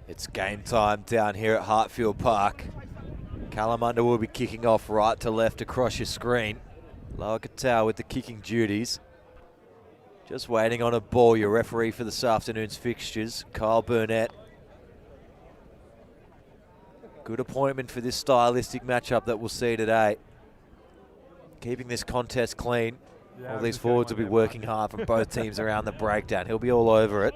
It's game time down here at Hartfield Park. Kalamunda will be kicking off right to left across your screen. Lower Katau with the kicking duties. Just waiting on a ball, your referee for this afternoon's fixtures, Kyle Burnett. Good appointment for this stylistic matchup that we'll see today. Keeping this contest clean. All these forwards will be working hard from both teams around the breakdown. He'll be all over it.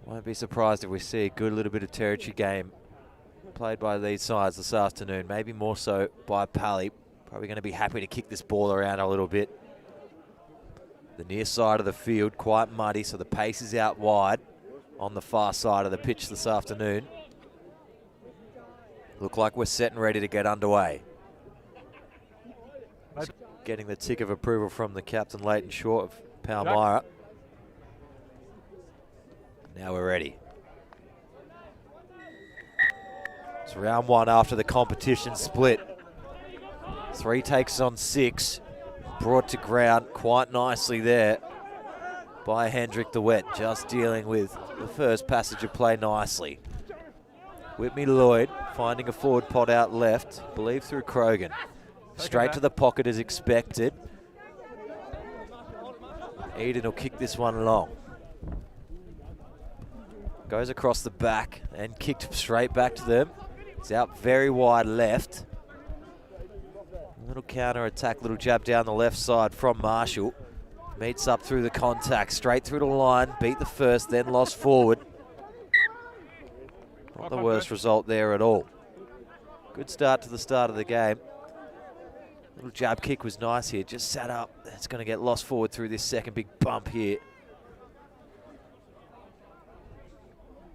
Won't be surprised if we see a good little bit of territory game played by these sides this afternoon. Maybe more so by Pally. Probably going to be happy to kick this ball around a little bit. The near side of the field, quite muddy, so the pace is out wide on the far side of the pitch this afternoon. Look like we're set and ready to get underway. Getting the tick of approval from the captain, Leighton Short of Palmyra. Now we're ready. It's round one after the competition split. 3 takes on 6. Brought to ground quite nicely there by Hendrick the Wet, just dealing with the first passage of play nicely. Whitney Lloyd finding a forward pot out left, believe through Krogan. Straight to the pocket as expected. Eden will kick this one long. Goes across the back and kicked straight back to them. It's out very wide left. Little counter attack, little jab down the left side from Marshall. Meets up through the contact, straight through the line, beat the first, then lost forward. Not the worst result there at all. Good start to the start of the game. Little jab kick was nice here, just sat up. It's going to get lost forward through this second big bump here.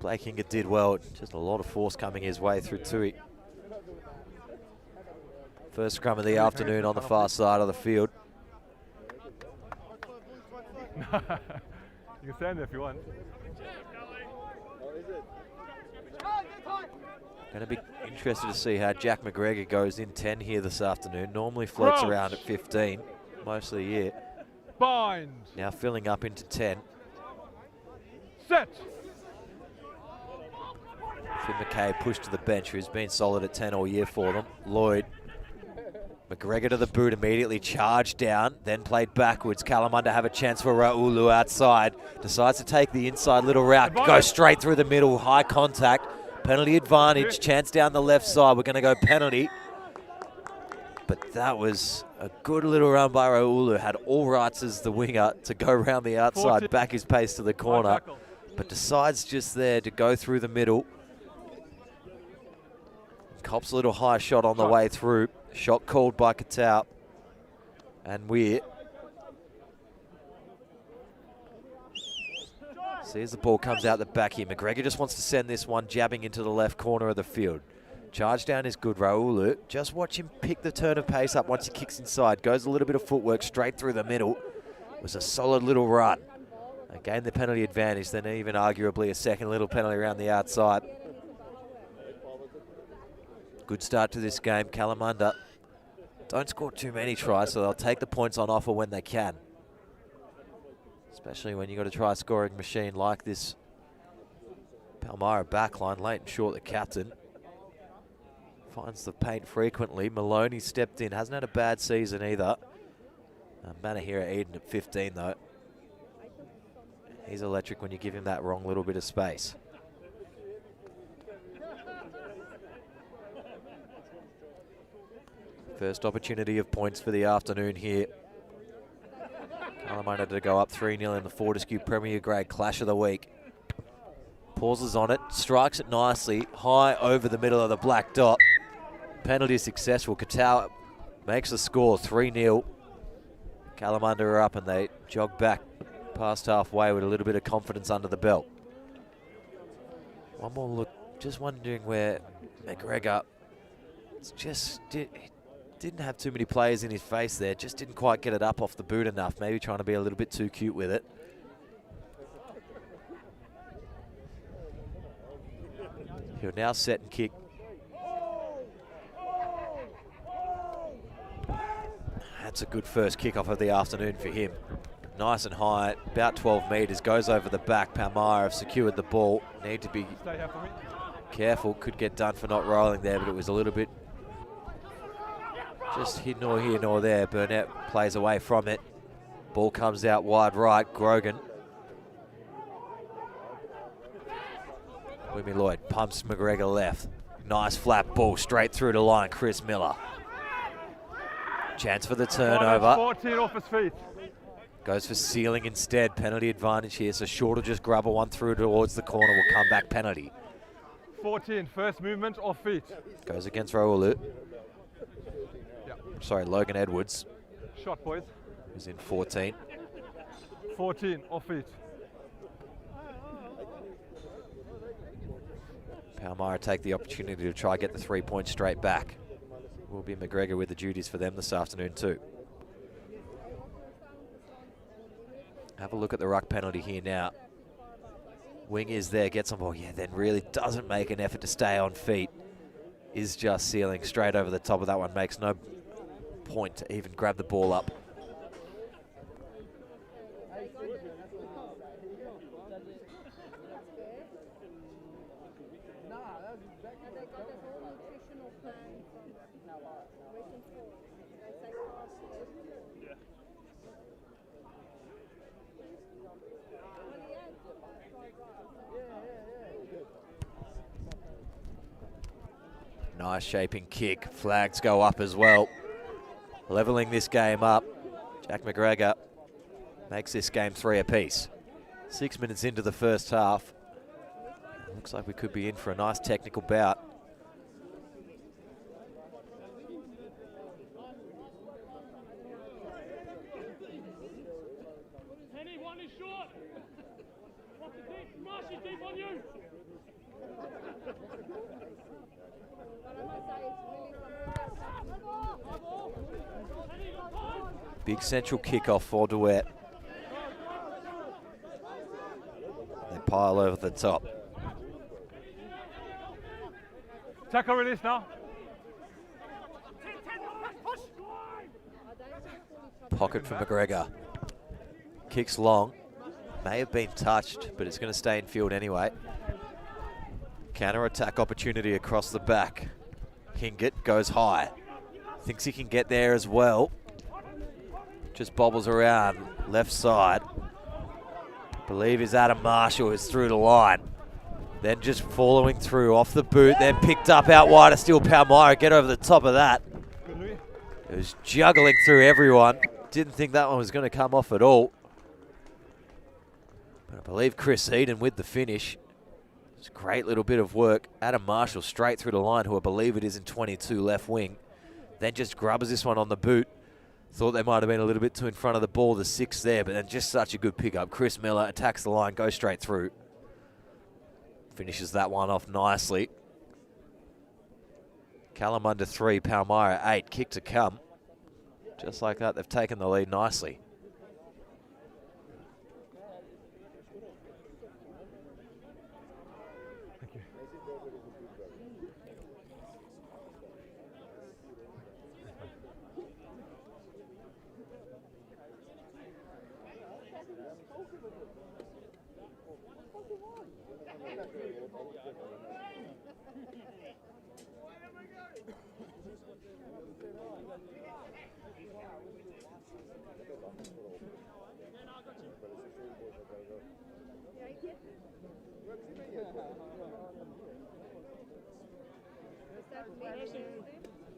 Blake Inga did well, just a lot of force coming his way through Tui. First scrum of the afternoon on the far side of the field. You can stand there if you want. Going to be interested to see how Jack McGregor goes in 10 here this afternoon. Normally floats around at 15 most of the year. Bind. Now filling up into 10. Set. Finn McKay pushed to the bench, who's been solid at 10 all year for them. Lloyd. McGregor to the boot, immediately charged down, then played backwards. Kalamunda have a chance for Raulu outside. Decides to take the inside little route, go straight through the middle, high contact. Penalty advantage, chance down the left side. We're going to go penalty. But that was a good little run by Raulu. Had all rights as the winger to go around the outside, back his pace to the corner. But decides just there to go through the middle. Cops a little high shot on the way through. Shot called by Katau and Weir. See as the ball comes out the back here. McGregor just wants to send this one jabbing into the left corner of the field. Charge down is good, Raulu. Just watch him pick the turn of pace up once he kicks inside. Goes a little bit of footwork straight through the middle. It was a solid little run. They gained the penalty advantage, then even arguably a second little penalty around the outside. Good start to this game. Kalamunda don't score too many tries, so they'll take the points on offer when they can. Especially when you've got a try-scoring machine like this Palmyra backline. Leighton Short, the captain, finds the paint frequently. Maloney stepped in, hasn't had a bad season either. Manahira Eden at 15 though. He's electric when you give him that wrong little bit of space. First opportunity of points for the afternoon here. Kalamunda to go up 3-0 in the Fortescue Premier Grade Clash of the Week. Pauses on it, strikes it nicely, high over the middle of the black dot. Penalty successful. Katau makes the score 3-0. Kalamunda are up and they jog back past halfway with a little bit of confidence under the belt. One more look, just wondering where McGregor, it's just didn't have too many players in his face there, just didn't quite get it up off the boot enough, maybe trying to be a little bit too cute with it. He'll now set and kick. That's a good first kickoff of the afternoon for him. nice and high, about 12 metres, goes over the back. Palmyra have secured the ball. Need to be Stay here for me. careful, could get done for not rolling there, but it was a little bit just nor here nor there. Burnett plays away from it. Ball comes out wide right, Grogan. Wimmy Lloyd pumps McGregor left. Nice flat ball straight through the line, Chris Miller. Chance for the turnover. 14 off his feet. Goes for Sealing instead. Penalty advantage here, so Short will just grab a one through towards the corner. Will come back penalty. 14, first movement off feet. Goes against Rowalu. Yeah. Sorry, Logan Edwards, Shot, boys. who's in 14. 14 off feet. Palmyra take the opportunity to try get the 3 points straight back. Will be McGregor with the duties for them this afternoon too. Have a look at the ruck penalty here now. Wing is there, gets on ball, yeah, then really doesn't make an effort to stay on feet. Is just Sealing straight over the top of that one, makes no point to even grab the ball up. Nice shaping kick, flags go up as well. Leveling this game up. Jack McGregor makes this game 3 apiece. 6 minutes into the first half. Looks like we could be in for a nice technical bout. One is short. What's the deep? Marshy deep on you. Big central kickoff for Duet. They pile over the top. Tackle release now. Pocket for McGregor. Kicks long. May have been touched, but it's going to stay in field anyway. Counter-attack opportunity across the back. Hingett goes high. Thinks he can get there as well. Just bobbles around left side. Believe is Adam Marshall is through the line. Then just following through off the boot, then picked up out wider. Still Palmyra get over the top of that. It was juggling through everyone. Didn't think that one was going to come off at all. But I believe Chris Eden with the finish. It's a great little bit of work. Adam Marshall straight through the line, who I believe it is in 22 left wing. Then just grubbers this one on the boot. Thought they might have been a little bit too in front of the ball, the 6 there, but then just such a good pickup. Chris Miller attacks the line, goes straight through. Finishes that one off nicely. Kalamunda 3, Palmyra 8, kick to come. Just like that, they've taken the lead nicely.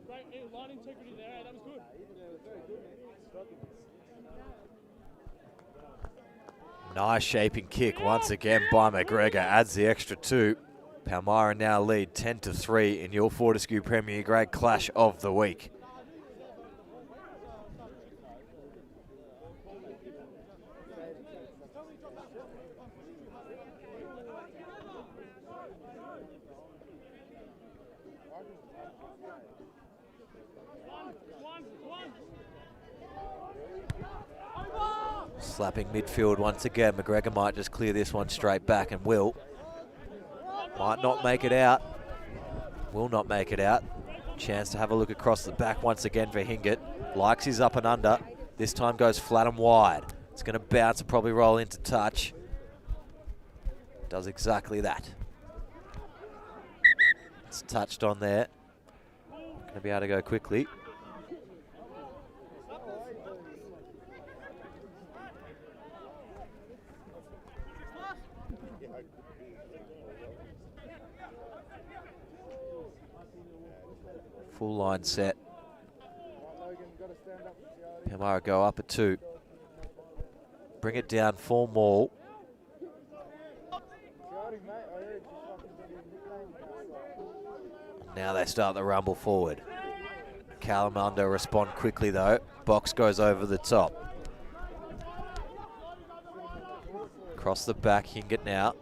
Great line integrity there, that was good. Nice shaping kick once again by McGregor, adds the extra 2. Palmyra now lead 10-3 in your Fortescue Premier Grade Clash of the Week. Slapping midfield once again. McGregor might just clear this one straight back and will. Might not make it out. Will not make it out. Chance to have a look across the back once again for Hingett. Likes his up and under. This time goes flat and wide. It's going to bounce and probably roll into touch. Does exactly that. It's touched on there. Going to be able to go quickly. Full line set. Palmyra go up at 2. Bring it down, form maul. Now they start the rumble forward. Kalamunda respond quickly though. Box goes over the top. Across the back, Hingett now.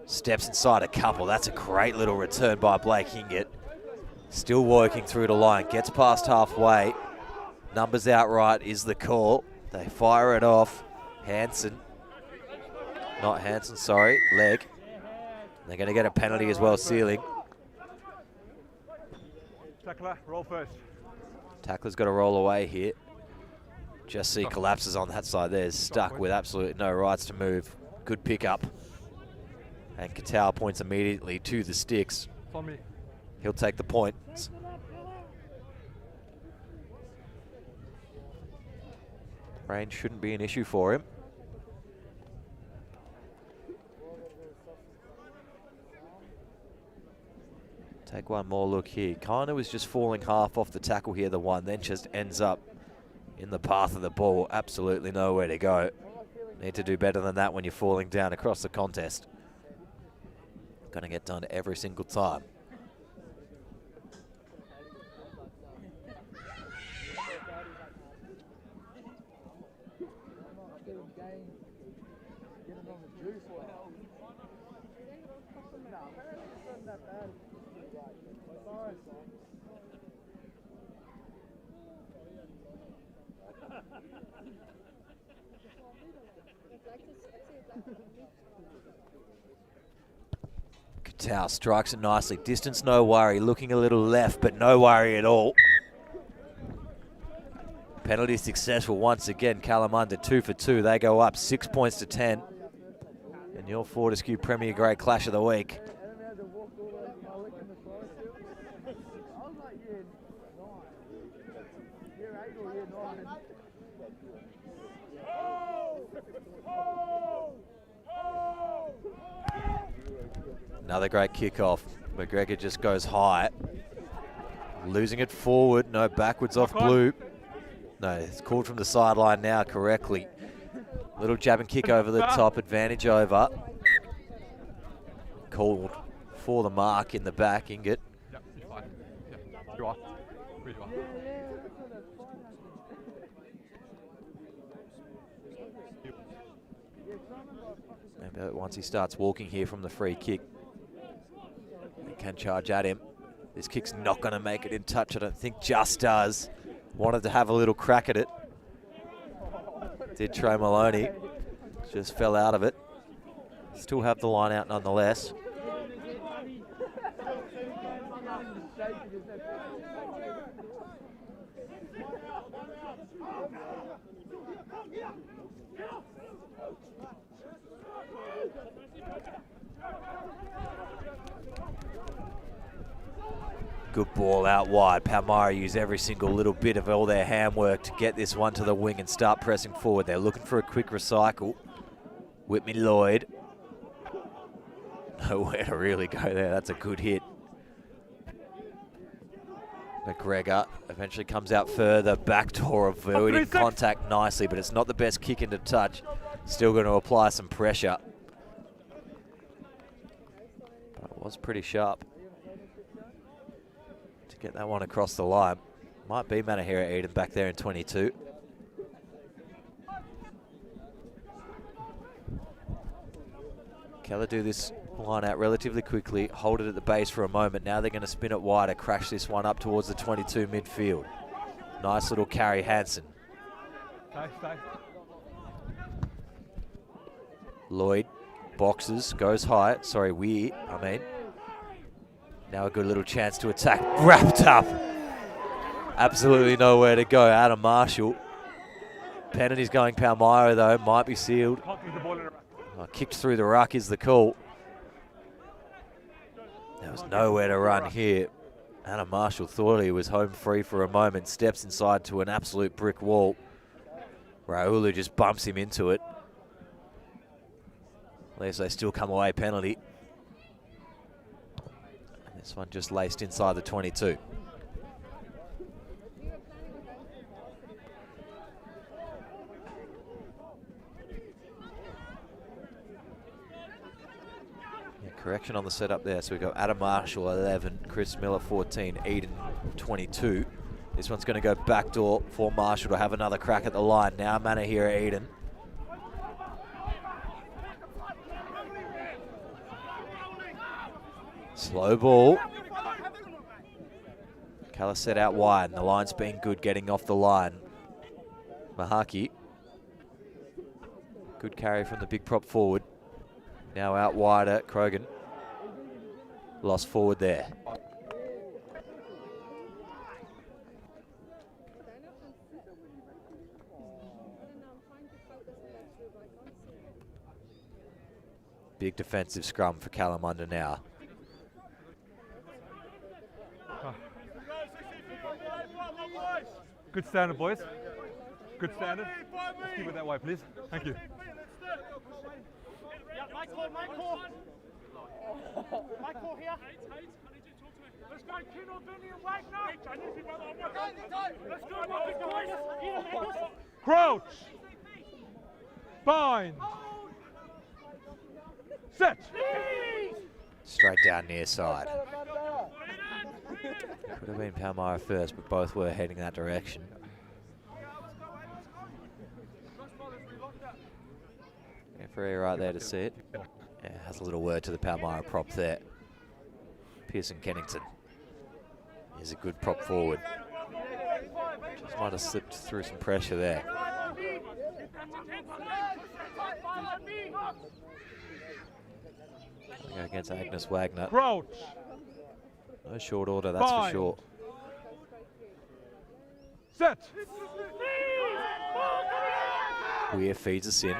Steps inside a couple. That's a great little return by Blake Hingett. Still working through the line. Gets past halfway. Numbers outright is the call. They fire it off. Hansen. Not Hansen, sorry. Leg. They're going to get a penalty as well, Sealing. Tackler, roll first. Tackler's got to roll away here. Just see collapses on that side there. Stuck with absolutely no rights to move. Good pickup. And Katal points immediately to the sticks. It's on me. He'll take the points. Range shouldn't be an issue for him. Take one more look here. Kind of was just falling half off the tackle here, the one, then just ends up in the path of the ball. Absolutely nowhere to go. Need to do better than that when you're falling down across the contest. Going to get done every single time. Katal strikes it nicely. Distance, no worry. Looking a little left, but no worry at all. Penalty successful once again. Kalamunda 2 for 2. They go up 6 points to 10. And your Fortescue Premier Grade Clash of the Week. Another great kickoff. McGregor just goes high. Losing it forward. No, backwards off Blue. No, it's called from the sideline now correctly. Little jab and kick over the top. Advantage over. Called for the mark in the back, Hingett. Yep, he's fine. Yep, you are. Where you are. Maybe once he starts walking here from the free kick, he can charge at him. This kick's not going to make it in touch, I don't think. Just does. Wanted to have a little crack at it. Did Trey Maloney. Just fell out of it. Still have the line out nonetheless. Good ball out wide. Palmyra use every single little bit of all their handwork to get this one to the wing and start pressing forward. They're looking for a quick recycle. Whitney Lloyd. Nowhere to really go there. That's a good hit. McGregor eventually comes out further. Backdoor avoiding contact nicely, but it's not the best kick into touch. Still going to apply some pressure. But it was pretty sharp to get that one across the line. Might be Manahira Eden back there in 22. Keller do this line out relatively quickly, hold it at the base for a moment. Now they're going to spin it wider, crash this one up towards the 22 midfield. Nice little carry, Hansen. Stay. Lloyd boxes, goes high. Sorry, Now a good little chance to attack. Wrapped up. Absolutely nowhere to go. Adam Marshall Penalty's going Palmyra though, might be sealed. Can't leave the ball in a rack. Oh, kicked through the ruck is the call. There was nowhere to run here. Adam Marshall thought he was home free for a moment, steps inside to an absolute brick wall. Raulu just bumps him into it. At least they still come away penalty. And this one just laced inside the 22. Correction on the setup there. So we've got Adam Marshall 11, Chris Miller 14, Eden 22. This one's going to go backdoor for Marshall to have another crack at the line. Now Manahira Eden. Slow ball. Callis set out wide, and the line's been good getting off the line. Mahaki. Good carry from the big prop forward. Now out wider, Krogan. Lost forward there. Big defensive scrum for Kalamunda now. Good standard, boys. Good standard. Let's keep it that way, please. Thank you. My call. My call here. Let's go, Kino, Vinny, and Wagner. Let's go, boys. Crouch. Bind. Set. Straight down near side. Could have been Palmyra first, but both were heading that direction. Referee right there to see it. Yeah, has a little word to the Palmyra prop there. Pearson Kennington is a good prop forward. Just might have slipped through some pressure there. Go against Agnes Wagner. Crouch. No short order, that's for sure. Set. Weir feeds us in.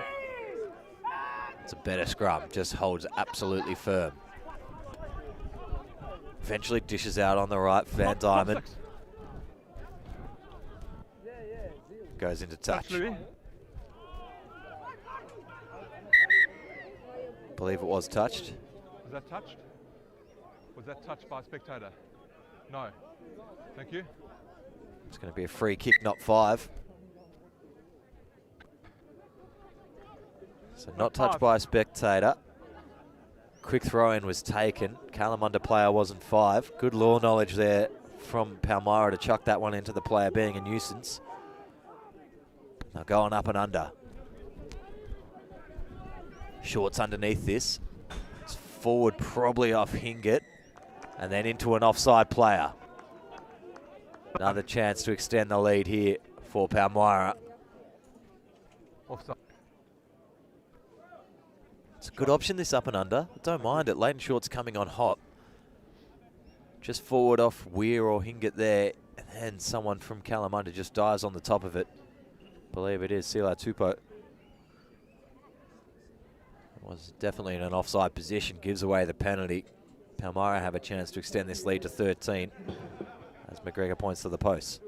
It's a better scrum, just holds absolutely firm. Eventually dishes out on the right, Van Diamond. Goes into touch. Believe it was touched. Was that touched? Was that touched by a spectator? No. Thank you. It's going to be a free kick, not 5. So not touched by a spectator. Quick throw in was taken. Kalamunda player wasn't 5. Good law knowledge there from Palmyra to chuck that one into the player being a nuisance. Now going up and under. Shorts underneath this. It's forward probably off Hingett. And then into an offside player. Another chance to extend the lead here for Palmyra. Offside. It's a good option, this up and under. I don't mind it. Leighton Short's coming on hot. Just forward off Weir or Hingett there. And then someone from Kalamunda just dives on the top of it. Believe it is Sila Tupou. Was definitely in an offside position. Gives away the penalty. Palmyra have a chance to extend this lead to 13. As McGregor points to the post.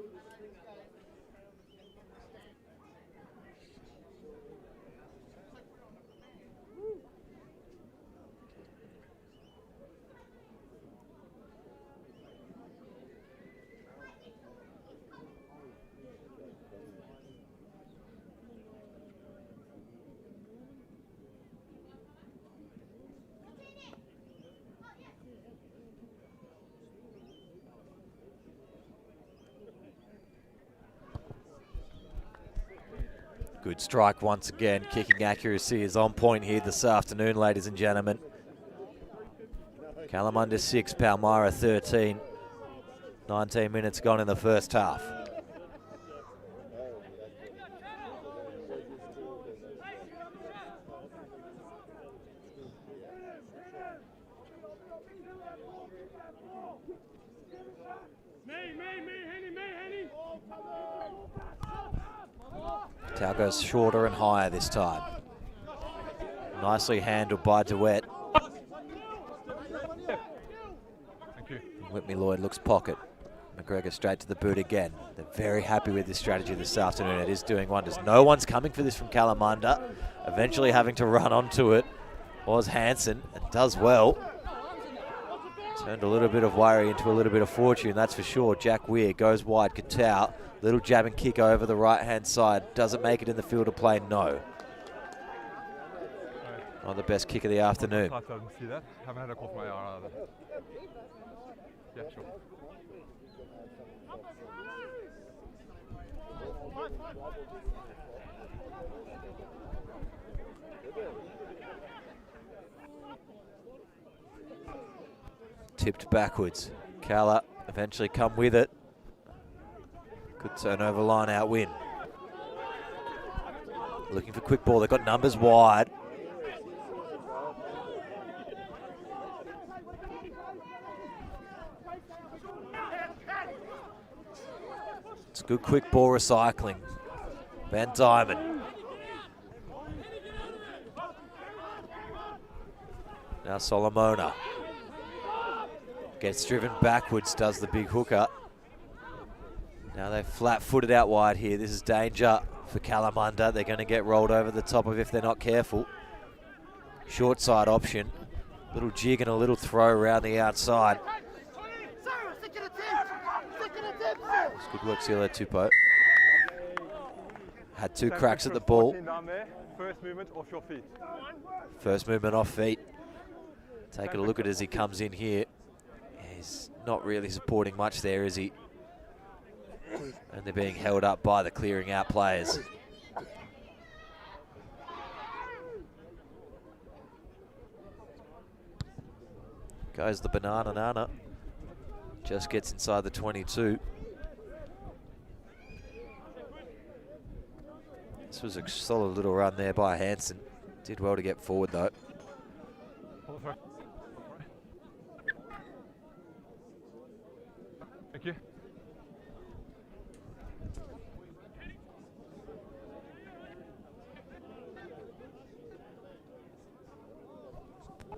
Good strike once again. Kicking accuracy is on point here this afternoon, ladies and gentlemen. Kalamunda 6, Palmyra 13. 19 minutes gone in the first half. Tau goes shorter and higher this time. Nicely handled by Duet. Thank you. Whitney Lloyd looks pocket. McGregor straight to the boot again. They're very happy with this strategy this afternoon. It is doing wonders. No one's coming for this from Kalamunda. Eventually having to run onto it was Hansen, and does well. Turned a little bit of worry into a little bit of fortune, that's for sure. Jack Weir goes wide. Katau, little jab and kick over the right-hand side. Does it make it in the field of play? No. Not the best kick of the afternoon. I didn't see that. Haven't had a call from AR either. Yeah, sure. Tipped backwards. Kala eventually come with it. Good turnover line out win. Looking for quick ball. They've got numbers wide. It's good quick ball recycling. Van Diamond. Now Solomona. Gets driven backwards, does the big hooker. Now they're flat-footed out wide here. This is danger for Kalamunda. They're going to get rolled over the top of if they're not careful. Short side option. Little jig and a little throw around the outside. That's good work, Silo Tupou. Had two cracks at the ball. First movement off your feet. First movement off feet. Taking a look at it as he comes in here. He's not really supporting much there, is he? And they're being held up by the clearing out players. Goes the banana nana. Just gets inside the 22. This was a solid little run there by Hansen. Did well to get forward though. Thank you.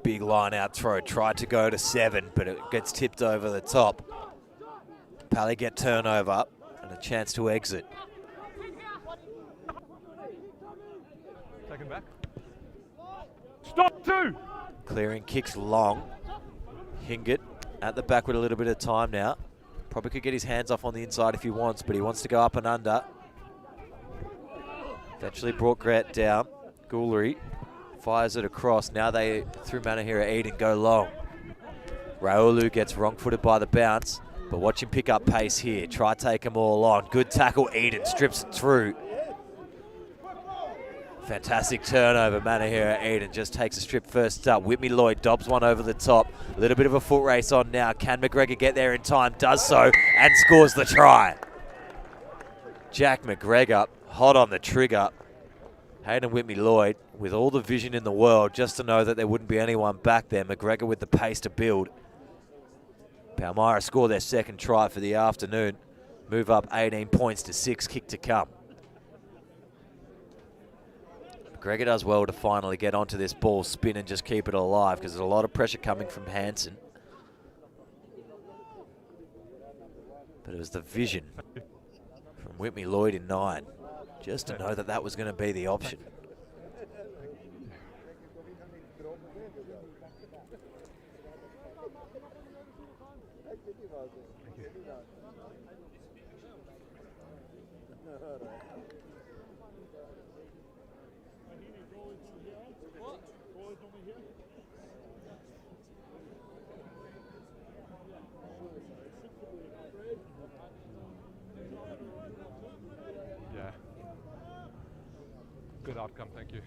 Big line out throw. Tried to go to 7, but it gets tipped over the top. Pally get turnover and a chance to exit. Second back. Stop 2! Clearing kicks long. Hingett at the back with a little bit of time now. Probably could get his hands off on the inside if he wants, but he wants to go up and under. Eventually brought Grant down. Goulery fires it across. Now they, through Manahira Eden, go long. Raulu gets wrong-footed by the bounce, but watch him pick up pace here. Try take them all on. Good tackle, Eden strips it through. Fantastic turnover, Manahira Eden just takes a strip first up. Whitney Lloyd dobs one over the top. A little bit of a foot race on now. Can McGregor get there in time? Does so and scores the try. Jack McGregor, hot on the trigger. Hayden Whitney Lloyd with all the vision in the world just to know that there wouldn't be anyone back there. McGregor with the pace to build. Palmyra score their second try for the afternoon. Move up 18 points to 6, kick to come. McGregor does well to finally get onto this ball, spin and just keep it alive because there's a lot of pressure coming from Hansen. But it was the vision from Whitney Lloyd in 9. Just to know that that was going to be the option. Yeah. Good outcome, thank you.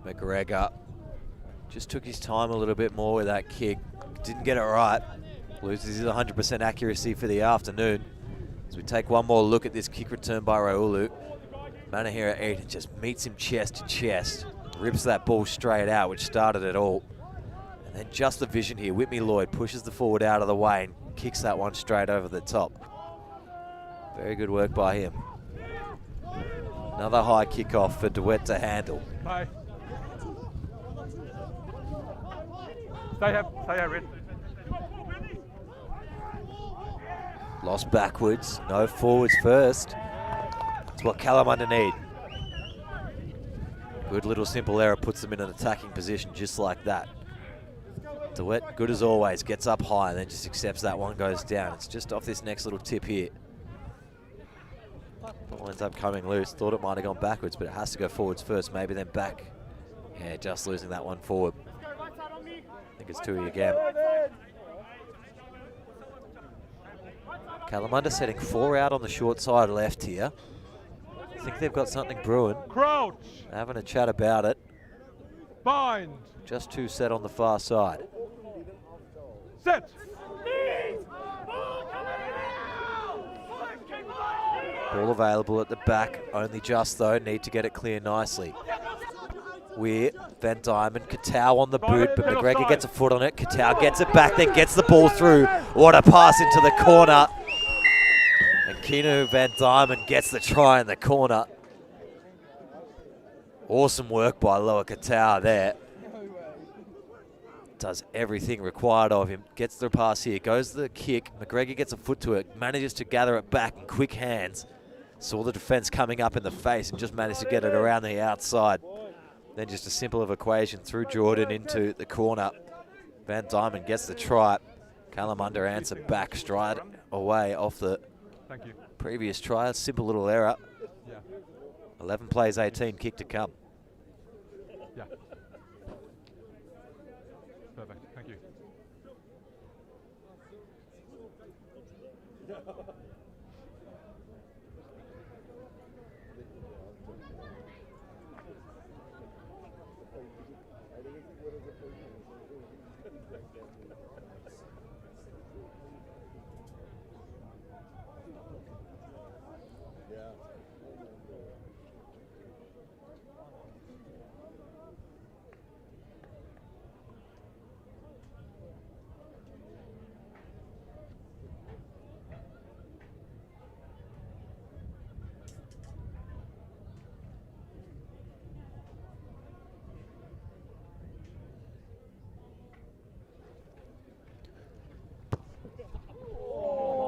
McGregor Just took his time a little bit more with that kick. Didn't get it right. Loses his 100% accuracy for the afternoon. As we take one more look at this kick return by Raulu. Manahira Eden just meets him chest to chest. Rips that ball straight out, which started it all. And then just the vision here. Whitney Lloyd pushes the forward out of the way and kicks that one straight over the top. Very good work by him. Another high kickoff for DeWitt to handle. Bye. Stay here, Red. Lost backwards, no forwards first. That's what Kalamunda need. Good little simple error puts them in an attacking position just like that. DeWitt, good as always, gets up high and then just accepts that one goes down. It's just off this next little tip here. Ball ends up coming loose. Thought it might have gone backwards, but it has to go forwards first, maybe then back. Yeah, just losing that one forward. I think it's Tui again. Kalamunda setting 4 out on the short side left here. I think they've got something brewing. Crouch. Having a chat about it. Bind. Just 2 set on the far side. Set. Ball available at the back, only just though, need to get it clear nicely. Weir, Van Diamond, Katau on the boot, but McGregor gets a foot on it. Katau gets it back, then gets the ball through. What a pass into the corner. And Kinu Van Diamond gets the try in the corner. Awesome work by Loa Katau there. Does everything required of him. Gets the pass here, goes the kick. McGregor gets a foot to it, manages to gather it back in quick hands. Saw the defense coming up in the face and just managed to get it around the outside. Then just a simple of equation through Jordan into the corner. Van Diamond gets the try. Kalamunda answer back stride away off the previous try. A simple little error. 11 plays 18, kick to come. Yeah. Perfect, thank you.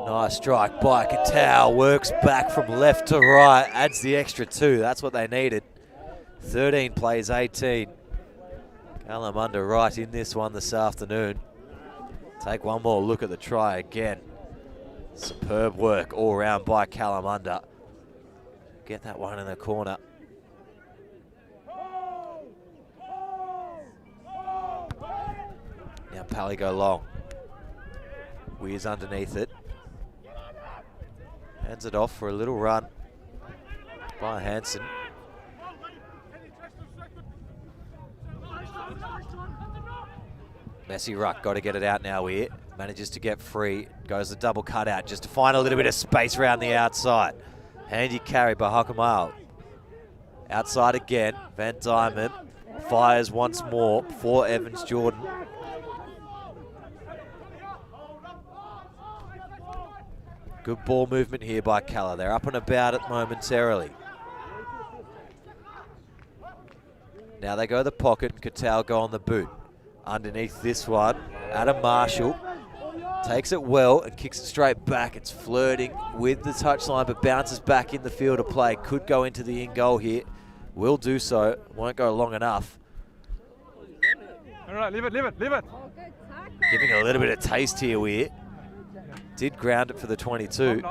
Nice strike by Katau, works back from left to right, adds the extra 2. That's what they needed. 13 plays 18. Kalamunda right in this one this afternoon. Take one more look at the try again. Superb work all round by Kalamunda. Get that one in the corner. Now Pally go long. Weir's underneath it. Hands it off for a little run by Hansen. Messy ruck, got to get it out now here. Manages to get free, goes the double cut out just to find a little bit of space around the outside. Handy carry by Hakamal. Outside again, Van Diamond fires once more for Evans Jordan. Good ball movement here by Kalla. They're up and about it momentarily. Now they go the pocket and Katau go on the boot. Underneath this one, Adam Marshall takes it well and kicks it straight back. It's flirting with the touchline but bounces back in the field of play. Could go into the in goal here. Will do so. Won't go long enough. All right, leave it. Giving a little bit of taste here, Weir. Did ground it for the 22.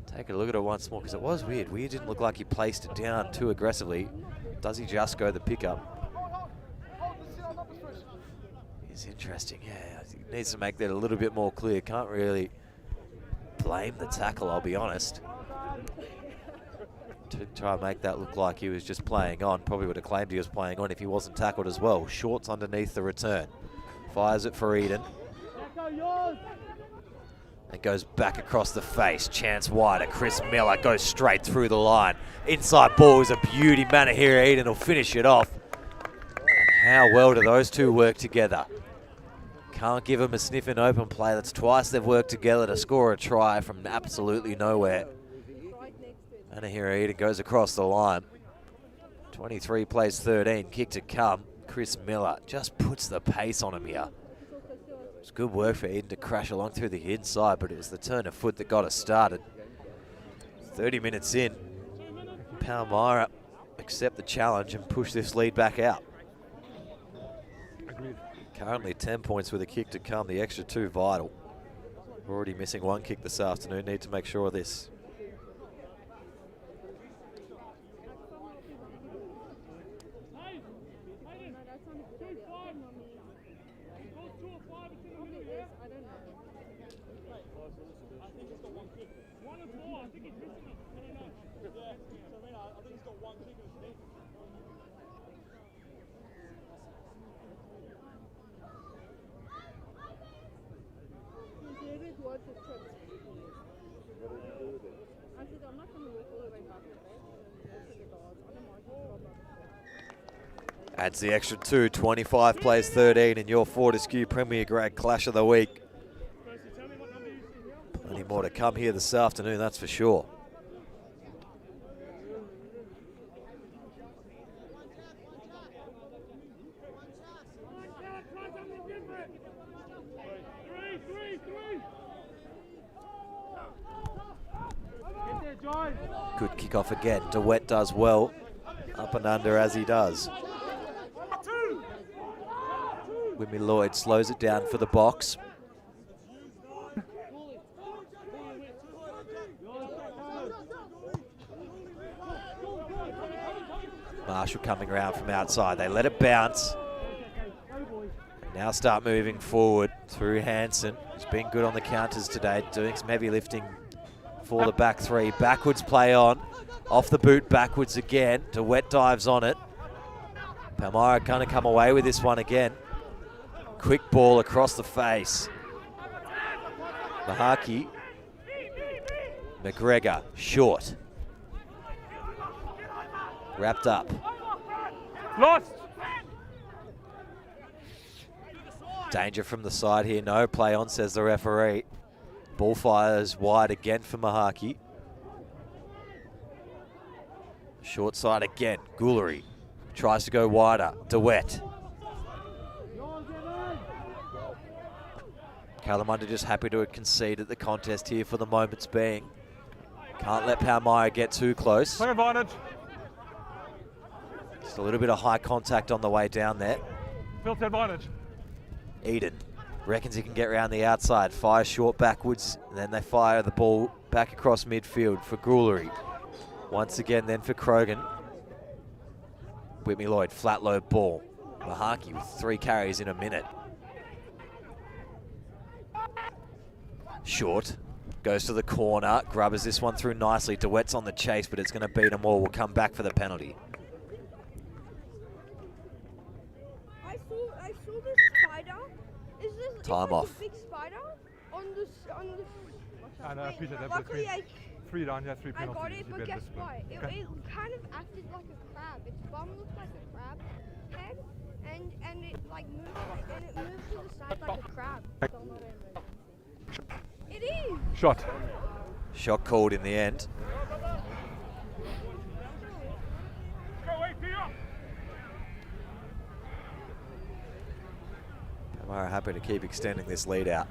Take a look at it once more because it was weird. Weir didn't look like he placed it down too aggressively. Does he just go the pickup? It's interesting, yeah. He needs to make that a little bit more clear. Can't really blame the tackle, I'll be honest. to try and make that look like he was just playing on. Probably would have claimed he was playing on if he wasn't tackled as well. Shorts underneath the return. Fires it for Eden. It goes back across the face. Chance wider. Chris Miller goes straight through the line. Inside ball is a beauty. Manahira Eden will finish it off. How well do those two work together? Can't give them a sniff in open play. That's twice they've worked together to score a try from absolutely nowhere. Manahira Eden goes across the line. 23 plays 13. Kick to come. Chris Miller just puts the pace on him here. It's good work for Eden to crash along through the inside, but it was the turn of foot that got us started. 30 minutes in. Palmyra accept the challenge and push this lead back out. Agreed. Currently 10 points with a kick to come. The extra 2 vital. We're already missing 1 kick this afternoon. Need to make sure of this. Adds the extra 2, 25 plays 13 in your Fortescue Premier Grade Clash of the Week. Plenty more to come here this afternoon, that's for sure. Good kickoff again. DeWitt does well. Up and under as he does. Wimmy Lloyd slows it down for the box. Marshall coming around from outside. They let it bounce. Now start moving forward through Hansen. He's been good on the counters today, doing some heavy lifting for the back 3. Backwards play on. Off the boot, backwards again. DeWitt dives on it. Palmyra going to come away with this one again. Quick ball across the face. Mahaki. McGregor, short. Wrapped up. Lost! Danger from the side here. No play on, says the referee. Ball fires wide again for Mahaki. Short side again. Goulery tries to go wider. DeWitt. Kalamunda just happy to concede at the contest here for the moment's being. Can't let Palmyra get too close. Clear advantage. Just a little bit of high contact on the way down there. Built advantage. Eden reckons he can get around the outside. Fires short backwards, and then they fire the ball back across midfield for Goulery. Once again then for Krogan. Whitney Lloyd, flat low ball. Mahaki with 3 carries in a minute. Short, goes to the corner, grubbers this one through nicely. DeWitt's on the chase, but it's going to beat them all. We'll come back for the penalty. I saw this spider. Is this Time off. a big spider on the And Peter, that was luckily I 3 down, yeah, 3 got penalties. it, You but get guess discipline. what? It Okay. kind of acted like a crab. Its bum looked like a crab head, and it like moved to the side like a crab. It is. Shot. Shot called in the end. Palmyra happy to keep extending this lead out.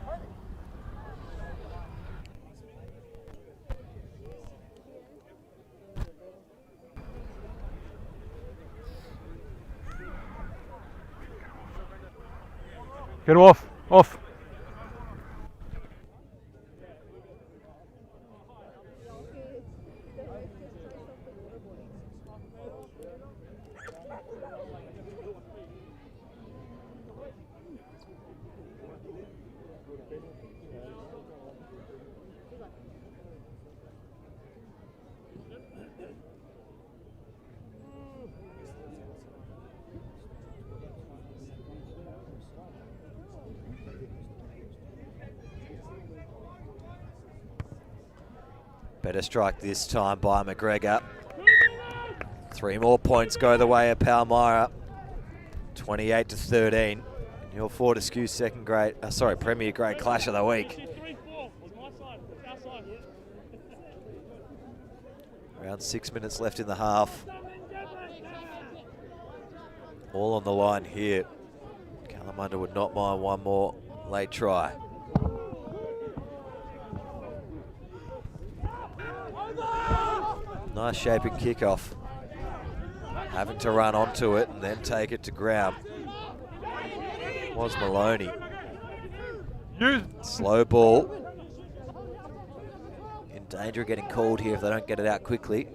Get off. Off. Better strike this time by McGregor. 3 more points go the way of Palmyra. 28-13. Your Fortescue Premier Grade Clash of the Week. Around 6 minutes left in the half. All on the line here. Kalamunda would not mind one more late try. Nice shaping kickoff. Having to run onto it and then take it to ground was Maloney. Slow ball. In danger of getting called here if they don't get it out quickly.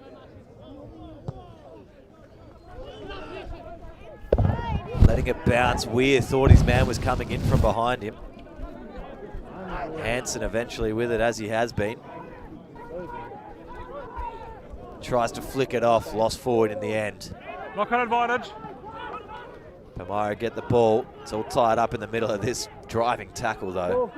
Letting it bounce. Weir thought his man was coming in from behind him. Hansen eventually with it, as he has been. Tries to flick it off, lost forward in the end. Knock-on advantage. Palmyra get the ball. It's all tied up in the middle of this driving tackle though.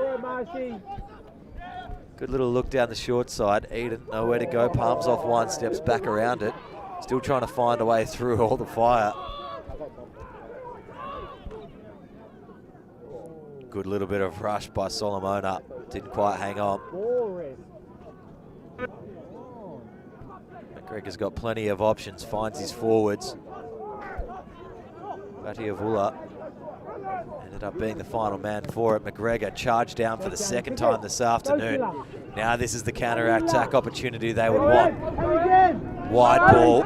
Good little look down the short side. Eden, nowhere to go. Palms off one, steps back around it. Still trying to find a way through all the fire. Good little bit of rush by Solomona. Didn't quite hang on. McGregor's got plenty of options, finds his forwards. Vatiavula ended up being the final man for it. McGregor charged down for the second time this afternoon. Now this is the counter-attack opportunity they would want. Wide ball.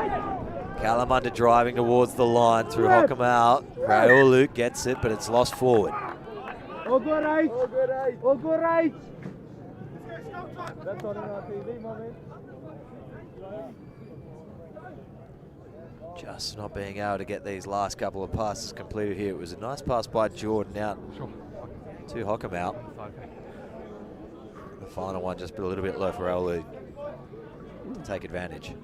Kalamunda driving towards the line through Hokamau. Raulu gets it, but it's lost forward. All good, right? All good, right? That's on our TV, moment. Just not being able to get these last couple of passes completed here. It was a nice pass by Jordan out to Hokamau. The final one just a little bit low for Raulu to take advantage.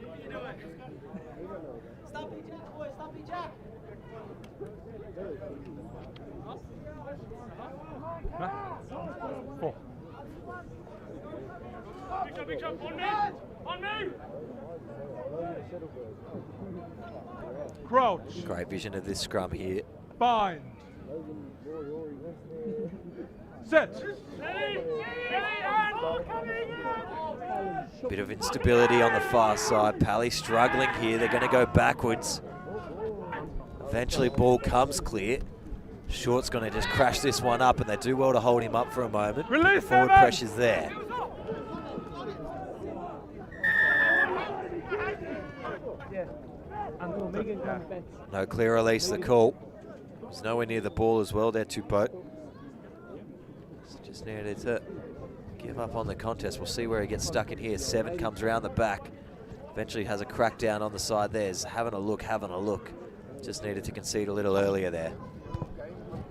Four. Big jump, on me! Crouch. Great vision of this scrum here. Bind. Set. Bit of instability on the far side. Pally struggling here. They're going to go backwards. Eventually ball comes clear. Short's going to just crash this one up, and they do well to hold him up for a moment. Release the forward pressure's there. No clear release, the call. He's nowhere near the ball as well there, Tupou. So just needed to give up on the contest. We'll see where he gets stuck in here. 7 comes around the back. Eventually has a crack down on the side there. He's having a look. Just needed to concede a little earlier there.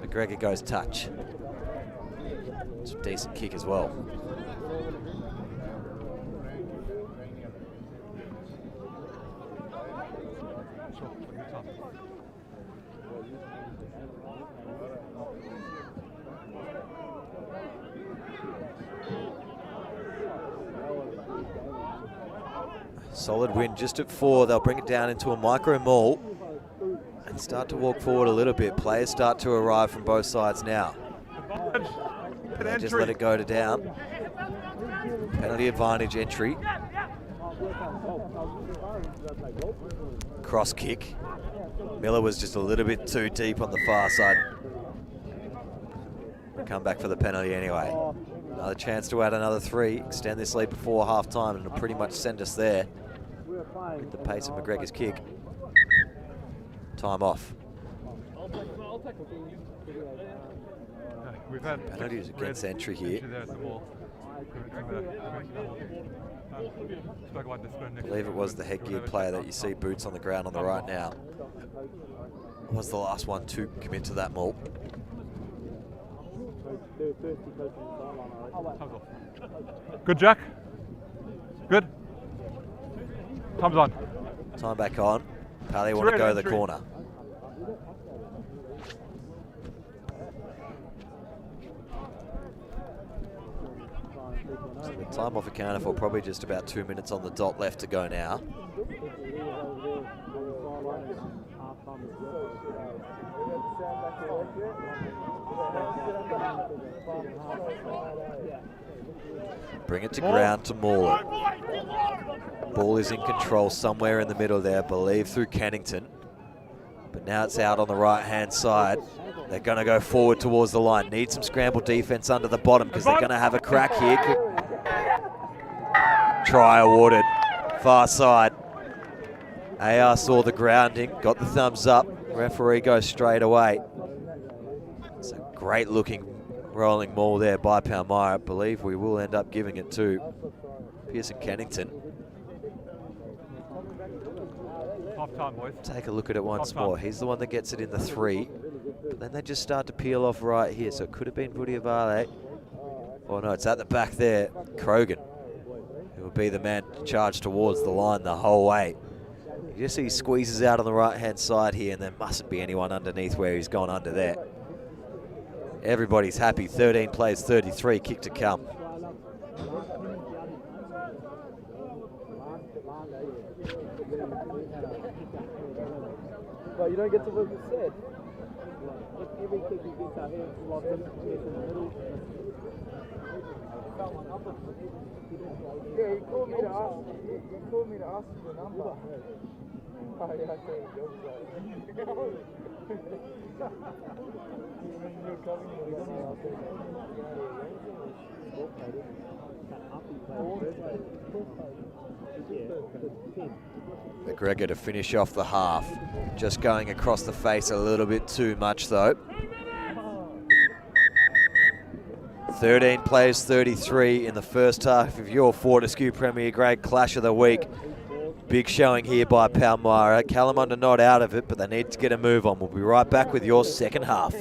McGregor goes touch. It's a decent kick as well. Solid win just at 4. They'll bring it down into a micro maul and start to walk forward a little bit. Players start to arrive from both sides now. They just let it go to down. Penalty advantage entry. Cross kick. Miller was just a little bit too deep on the far side. Come back for the penalty anyway. Another chance to add another 3, extend this lead before half time, and it'll pretty much send us there with the pace of McGregor's kick. Time off. We've had penalties against entry here. I believe it was the headgear player that you see boots on the ground on the right now. Was the last one to commit to that maul. Good, Jack. Good. Time's on. Time back on. Pally want to go to the corner. So the time off accounted for, probably just about 2 minutes on the dot left to go now. Bring it to ground to Maul it. Ball is in control somewhere in the middle there, I believe through Kennington. But now it's out on the right-hand side. They're going to go forward towards the line. Need some scramble defense under the bottom because they're going to have a crack here. Try awarded. Far side. AR saw the grounding, got the thumbs up. Referee goes straight away. It's a great looking rolling maul there by Palmyra. I believe we will end up giving it to Pearson Kennington. Half time, boys. Take a look at it once more. He's the one that gets it in the 3. But then they just start to peel off right here. So it could have been Vudiavale. Oh no, it's at the back there. Krogan, who will be the man charged towards the line the whole way. You just see he squeezes out on the right-hand side here, and there mustn't be anyone underneath where he's gone under there. Everybody's happy. 13 plays 33, kick to come. But you don't get to look at said. Every kick he gets out here, lots of space in the middle. Yeah, he called me to ask for the number. Oh, yeah, I said it was McGregor to finish off the half. Just going across the face a little bit too much though. 13 plays 33 in the first half of your Fortescue Premier Grade Clash of the Week. Big showing here by Palmyra. Kalamunda not out of it, but they need to get a move on. We'll be right back with your second half.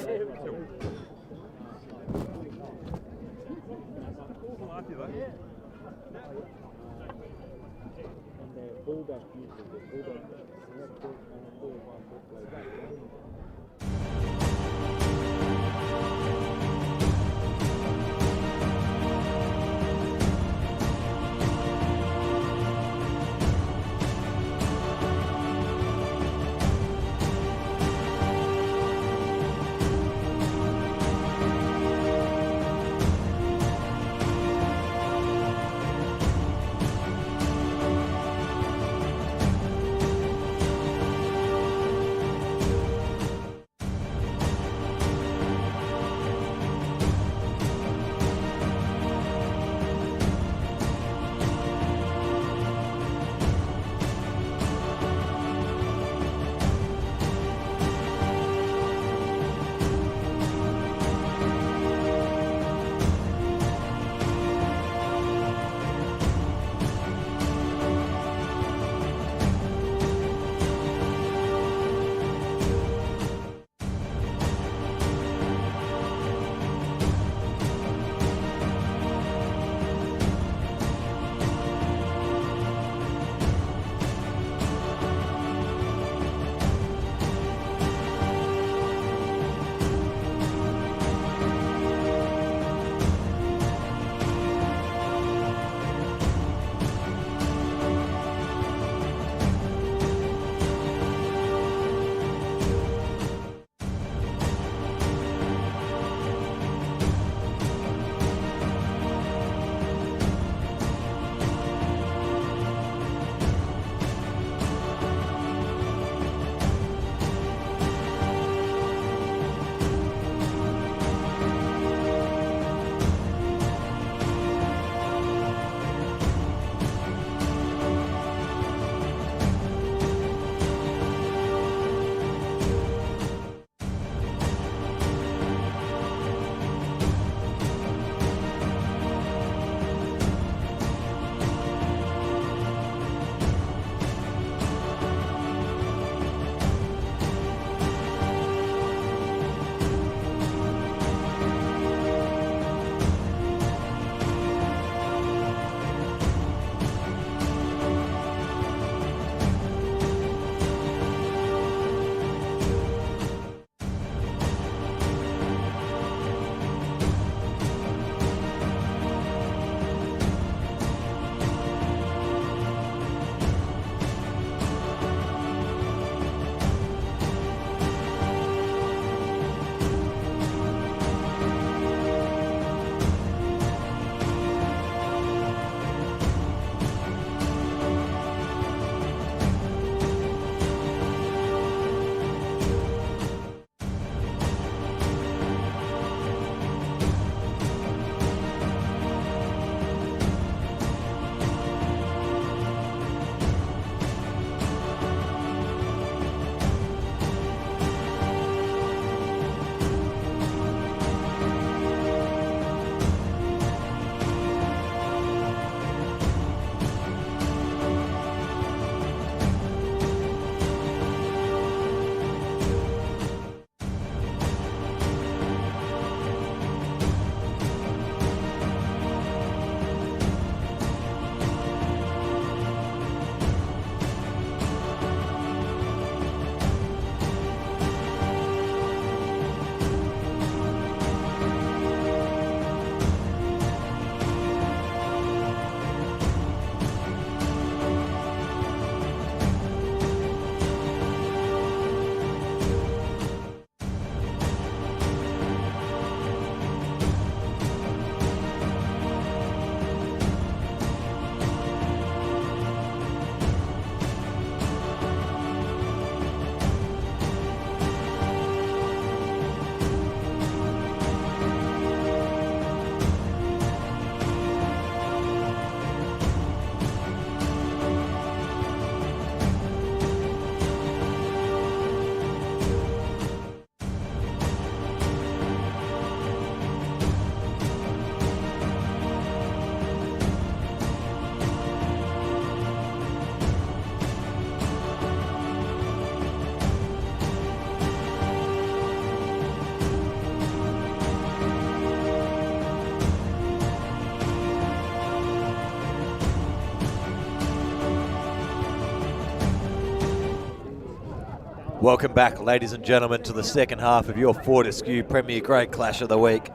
Welcome back, ladies and gentlemen, to the second half of your Fortescue Premier Grade Clash of the Week.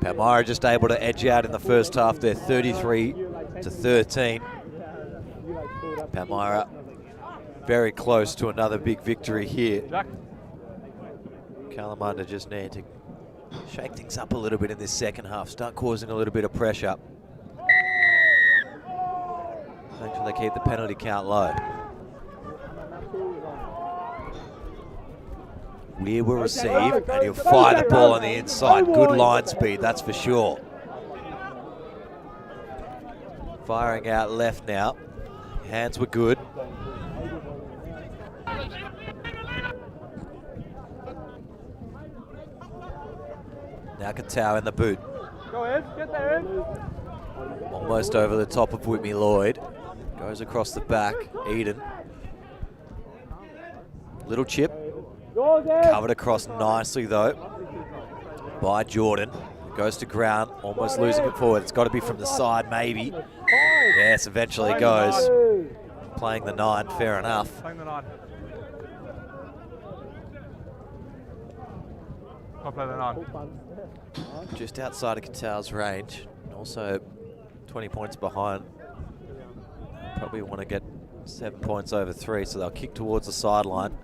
Palmyra just able to edge out in the first half there, 33-13. Palmyra very close to another big victory here. Kalamunda just need to shake things up a little bit in this second half, start causing a little bit of pressure. Make sure they keep the penalty count low. Weir will receive, and he'll fire the ball on the inside. Good line speed, that's for sure. Firing out left now. Hands were good. Now Katau in the boot. Go ahead, get there, Ed. Almost over the top of Whitney Lloyd. Goes across the back, Eden. Little chip. Covered across nicely though by Jordan. Goes to ground, almost losing it forward. It's got to be from the side maybe. Yes, eventually goes. Playing the 9, fair enough. Playing the 9. Can't play the 9. Just outside of Katau's range. Also 20 points behind. Probably want to get 7 points over 3, so they'll kick towards the sideline.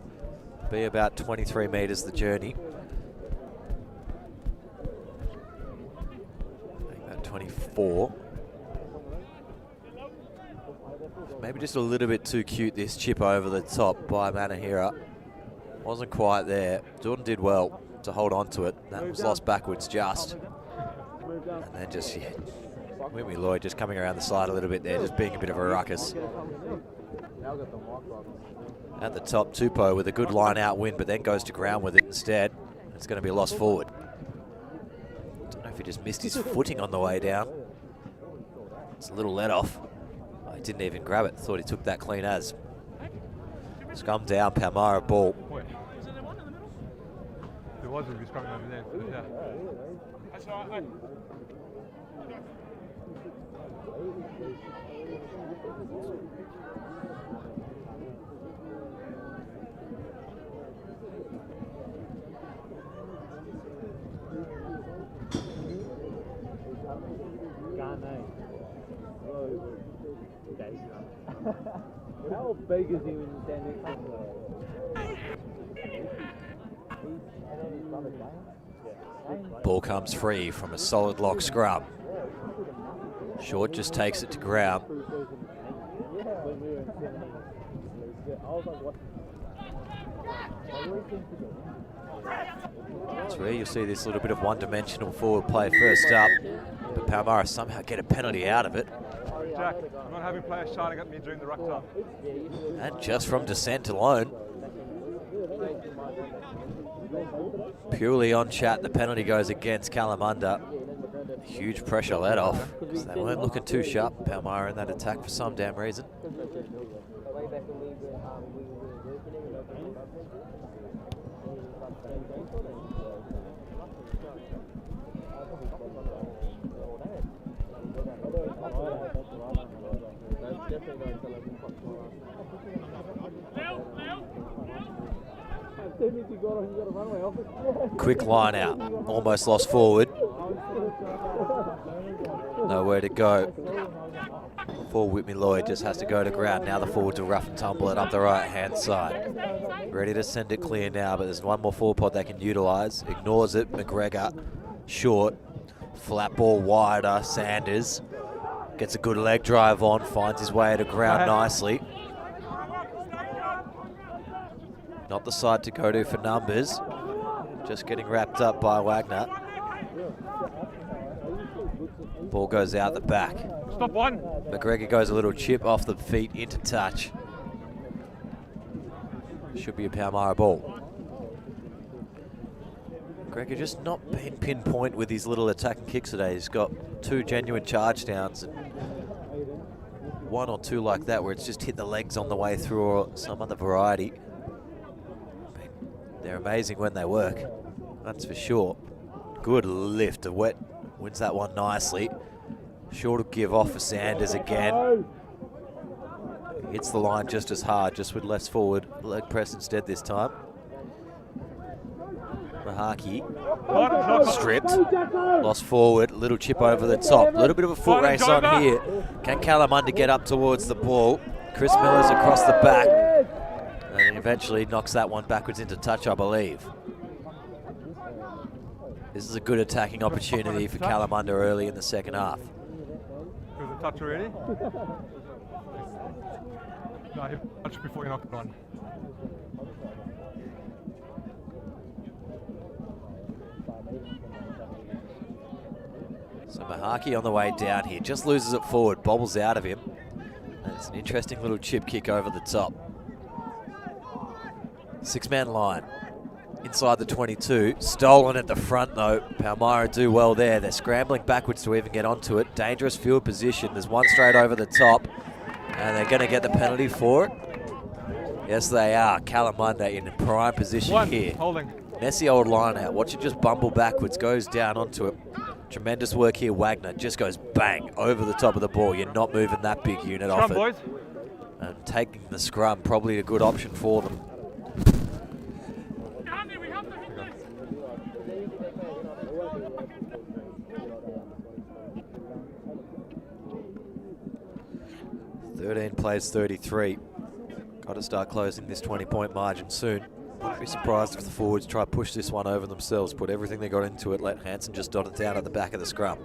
Be about 23 metres the journey. About 24. Maybe just a little bit too cute, this chip over the top by Manahira. Wasn't quite there. Jordan did well to hold on to it. That was lost backwards just. And then just, yeah, Whitney Lloyd just coming around the side a little bit there, just being a bit of a ruckus. At the top, Tupou with a good line out win, but then goes to ground with it instead. It's going to be a loss forward. Don't know if he just missed his footing on the way down. It's a little let off. Oh, he didn't even grab it. Thought he took that clean as. Scum down, Palmyra ball. There was a scrum over there. Yeah. That's all right. How big is he when you stand next to him? Ball comes free from a solid lock scrum. Short just takes it to ground. That's where you'll see this little bit of one-dimensional forward play first up. But Palmyra somehow get a penalty out of it. Jack, I'm not having players shouting at me during the ruck time. And just from descent alone. Purely on chat, the penalty goes against Kalamunda. Huge pressure let off, because they weren't looking too sharp, Palmyra, in that attack for some damn reason. Quick line out, almost lost forward. Nowhere to go. For Whitney Lloyd, just has to go to ground. Now the forwards will rough and tumble it up the right-hand side. Ready to send it clear now, but there's one more forward pod they can utilise. Ignores it, McGregor, short. Flat ball wider, Sanders. Gets a good leg drive on, finds his way to ground nicely. Not the side to go to for numbers. Just getting wrapped up by Wagner. Ball goes out the back. Stop one. McGregor goes a little chip off the feet into touch. Should be a Palmyra ball. McGregor just not been pinpoint with his little attacking kicks today. He's got 2 genuine charge downs and 1 or 2 like that where it's just hit the legs on the way through or some other variety. They're amazing when they work, that's for sure. Good lift. Wet wins that one nicely. Short to give off for Sanders again. Hits the line just as hard, just with less forward. Leg press instead this time. Mahaki stripped, lost forward, little chip over the top. A little bit of a foot race on here. Can Kalamunda get up towards the ball? Chris Miller's across the back. And eventually knocks that one backwards into touch, I believe. This is a good attacking opportunity for Kalamunda early in the second half. Was it touch already? No, he touched before he knocked it on. So Mahaki on the way down here, just loses it forward, bobbles out of him. And it's an interesting little chip kick over the top. Six-man line. Inside the 22, stolen at the front though. Palmyra do well there. They're scrambling backwards to even get onto it. Dangerous field position. There's one straight over the top, and they're going to get the penalty for it. Yes, they are. Kalamunda in prime position here. Holding. Messy old line out. Watch it just bumble backwards, goes down onto it. Tremendous work here. Wagner just goes bang over the top of the ball. You're not moving that big unit off it. Boys. And taking the scrum, probably a good option for them. Andy, we have to hit this. 13 plays 33. Got to start closing this 20-point margin soon. Wouldn't be surprised if the forwards try to push this one over themselves, put everything they got into it, let Hansen just dot it down at the back of the scrum.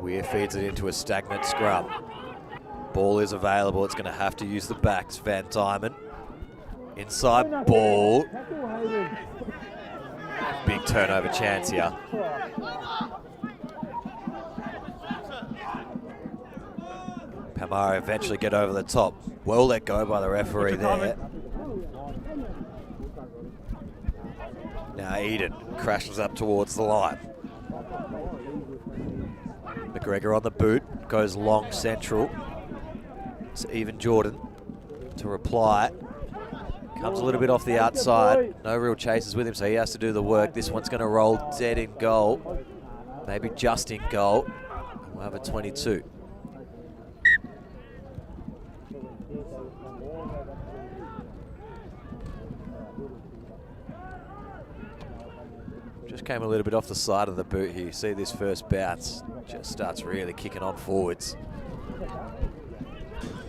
Weir feeds it into a stagnant scrum. Ball is available. It's going to have to use the backs. Van Diemen. Inside ball. Big turnover chance here. Palmyra eventually get over the top. Well let go by the referee there. Now Eden crashes up towards the line. McGregor on the boot, goes long central. It's even Jordan to reply. Comes a little bit off the outside. No real chases with him, so he has to do the work. This one's going to roll dead in goal. Maybe just in goal. We'll have a 22. Just came a little bit off the side of the boot here. You see this first bounce. Just starts really kicking on forwards.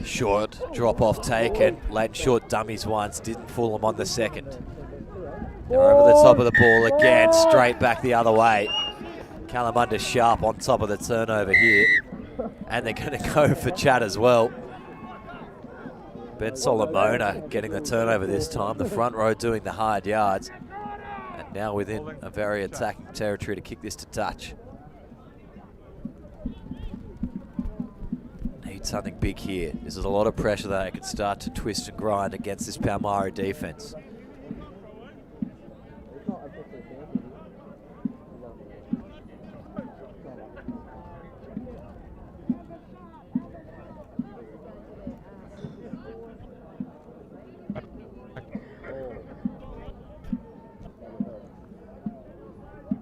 Short drop-off taken. Late and short dummies once. Didn't fool them on the second. They're over the top of the ball again. Straight back the other way. Kalamunda sharp on top of the turnover here. And they're going to go for chat as well. Ben Solomona getting the turnover this time. The front row doing the hard yards. And now within a very attacking territory to kick this to touch. Something big here. This is a lot of pressure that I could start to twist and grind against this Palmyra defense.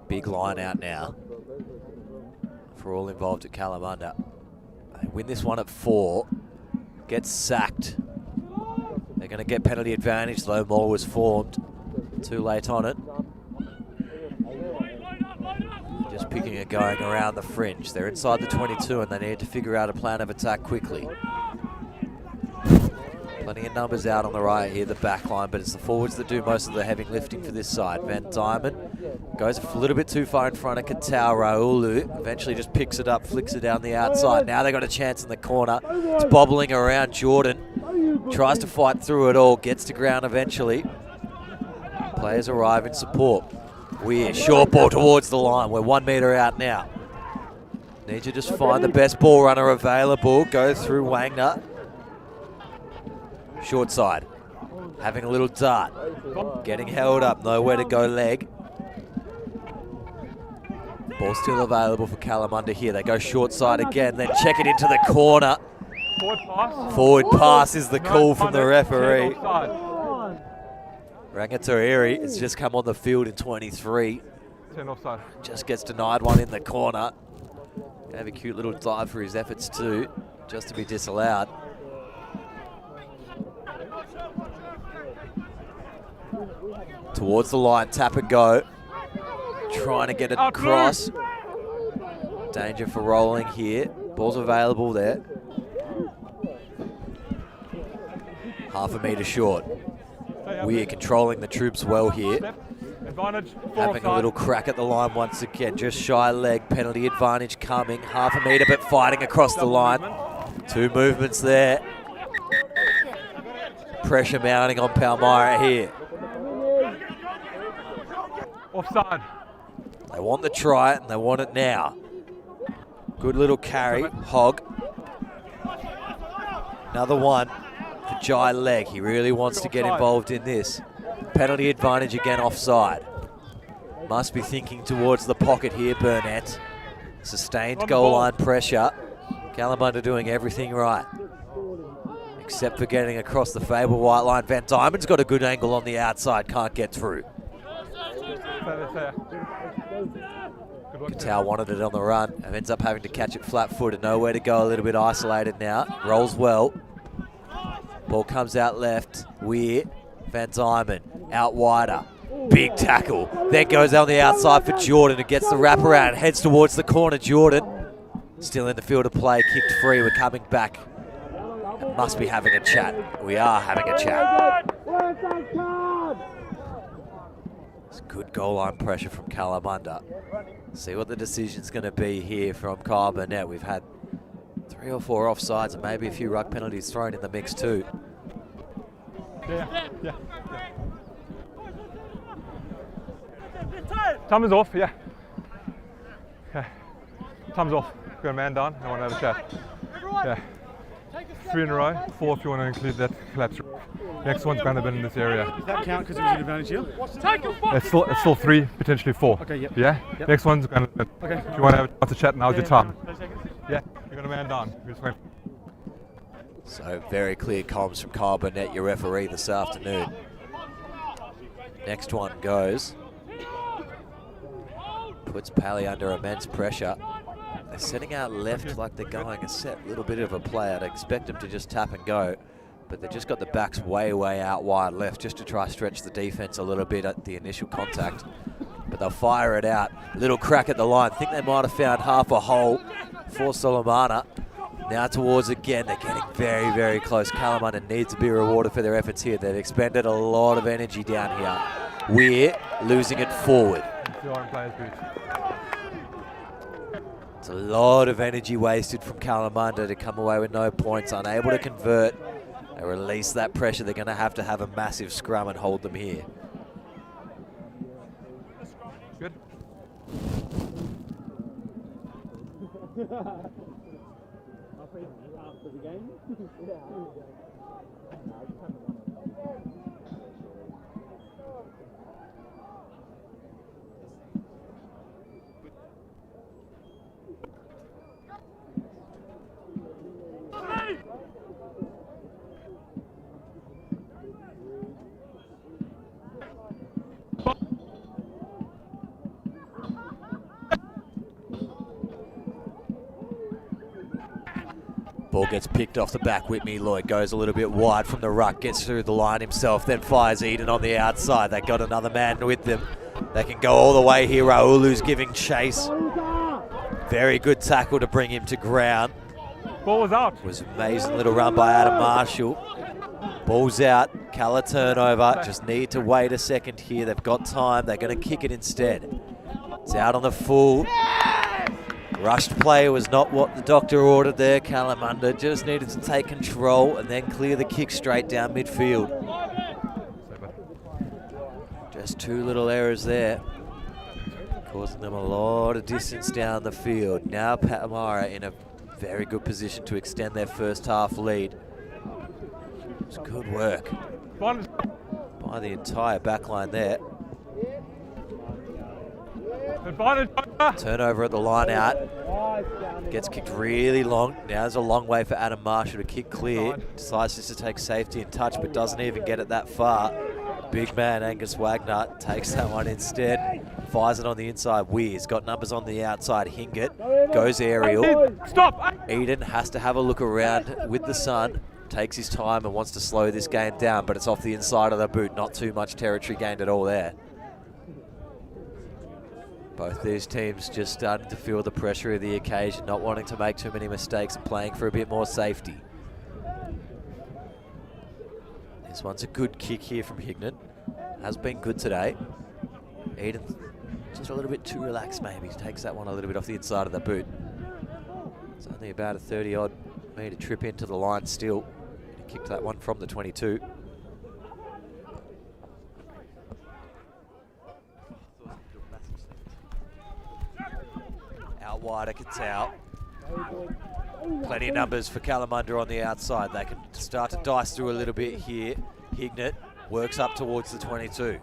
Big line out now for all involved at Kalamunda. They win this one at 4, gets sacked. They're going to get penalty advantage though. More was formed. Too late on it. Just picking it going around the fringe. They're inside the 22 and they need to figure out a plan of attack quickly. Plenty of numbers out on the right here, the back line, but it's the forwards that do most of the heavy lifting for this side. Van Diemen goes a little bit too far in front of Katau Raulu. Eventually just picks it up, flicks it down the outside. Now they got a chance in the corner. It's bobbling around Jordan. Tries to fight through it all, gets to ground eventually. Players arrive in support. Weir, short ball towards the line. We're 1 metre out now. Need to just find the best ball runner available. Go through Wagner. Short side, having a little dart, getting held up, nowhere to go leg. Ball still available for Kalamunda here. They go short side again, then check it into the corner. Forward pass. Forward pass is the call from the No, referee. check offside. Rangatoriri has just come on the field in 23. 10 offside. Just gets denied one in the corner. Gave a cute little dive for his efforts too, just to be disallowed. Towards the line, tap and go. Trying to get it across. Danger for rolling here. Ball's available there. Half a metre short. We're controlling the troops well here. Advantage. Having a little crack at the line once again. Just shy leg, penalty advantage coming. Half a metre, but fighting across the line. Two movements there. Pressure mounting on Palmyra here. Offside. They want the try and they want it now. Good little carry, Hogg. Another one for Jai Leg. He really wants to get involved in this. Penalty advantage again, offside. Must be thinking towards the pocket here, Burnett. Sustained goal line pressure. Kalamunda doing everything right, except for getting across the favourable white line. Van Diemen's got a good angle on the outside, can't get through. Katal wanted it on the run and ends up having to catch it flat-footed. Nowhere to go, a little bit isolated now. Rolls well. Ball comes out left. Weir, Van Diemen, out wider. Big tackle. Then goes on the outside for Jordan, who gets the wraparound, heads towards the corner. Jordan still in the field of play, kicked free. We're coming back. And must be having a chat. We are having a chat. It's good goal line pressure from Kalamunda. See what the decision's going to be here from Kyle Burnett. We've had 3 or 4 offsides and maybe a few ruck penalties thrown in the mix too. Yeah. Time is off, yeah. Okay. Time's off. Got a man down. I want to have a chat. Yeah. 3 in a row, 4 if you want to include that collapse. Next one's going to be in this area. Does that count because it was an advantage here? It's still 3, potentially 4. Okay, yep. Yeah? Yep. Next one's going to be. Okay. If you want to have a chat, now's your time. Yeah, you got a man down. So very clear comms from Kyle Burnett, your referee this afternoon. Next one goes. Puts Pally under immense pressure. They're setting out left like they're going a set little bit of a play. I'd expect them to just tap and go, but they've just got the backs way out wide left just to try stretch the defense a little bit at the initial contact. But they'll fire it out. Little crack at the line. Think they might have found half a hole for Solomana. Now towards again, they're getting very close. Kalamunda needs to be rewarded for their efforts here. They've expended a lot of energy down here. We're losing it forward. It's a lot of energy wasted from Kalamunda to come away with no points, unable to convert. They release that pressure. They're going to have a massive scrum and hold them here. Good. After the game? Ball gets picked off the back. Whitney Lloyd goes a little bit wide from the ruck, gets through the line himself, then fires Eden on the outside. They got another man with them. They can go all the way here. Raulu's giving chase. Very good tackle to bring him to ground. Ball was out. It was an amazing little run by Adam Marshall. Ball's out. Calla turnover. Just need to wait a second here. They've got time. They're going to kick it instead. It's out on the full. Rushed play was not what the doctor ordered there. Kalamunda just needed to take control and then clear the kick straight down midfield. Just 2 little errors there, causing them a lot of distance down the field. Now Palmyra in a very good position to extend their first half lead. It's good work by the entire back line there. Advantage. Turnover at the line out. Gets kicked really long. Now there's a long way for Adam Marshall to kick clear. Decides just to take safety and touch, but doesn't even get it that far. Big man Angus Wagner takes that one instead. Fires it on the inside. Weir's got numbers on the outside. Hingett goes aerial. Stop! Eden has to have a look around with the sun. Takes his time and wants to slow this game down, but it's off the inside of the boot. Not too much territory gained at all there. Both these teams just starting to feel the pressure of the occasion, not wanting to make too many mistakes and playing for a bit more safety. This one's a good kick here from Hignett. Has been good today. Eden just a little bit too relaxed maybe. Takes that one a little bit off the inside of the boot. It's only about a 30-odd metre trip into the line still. He kicked that one from the 22. Out wide, Katau. Plenty of numbers for Kalamunda on the outside. They can start to dice through a little bit here. Hignett works up towards the 22.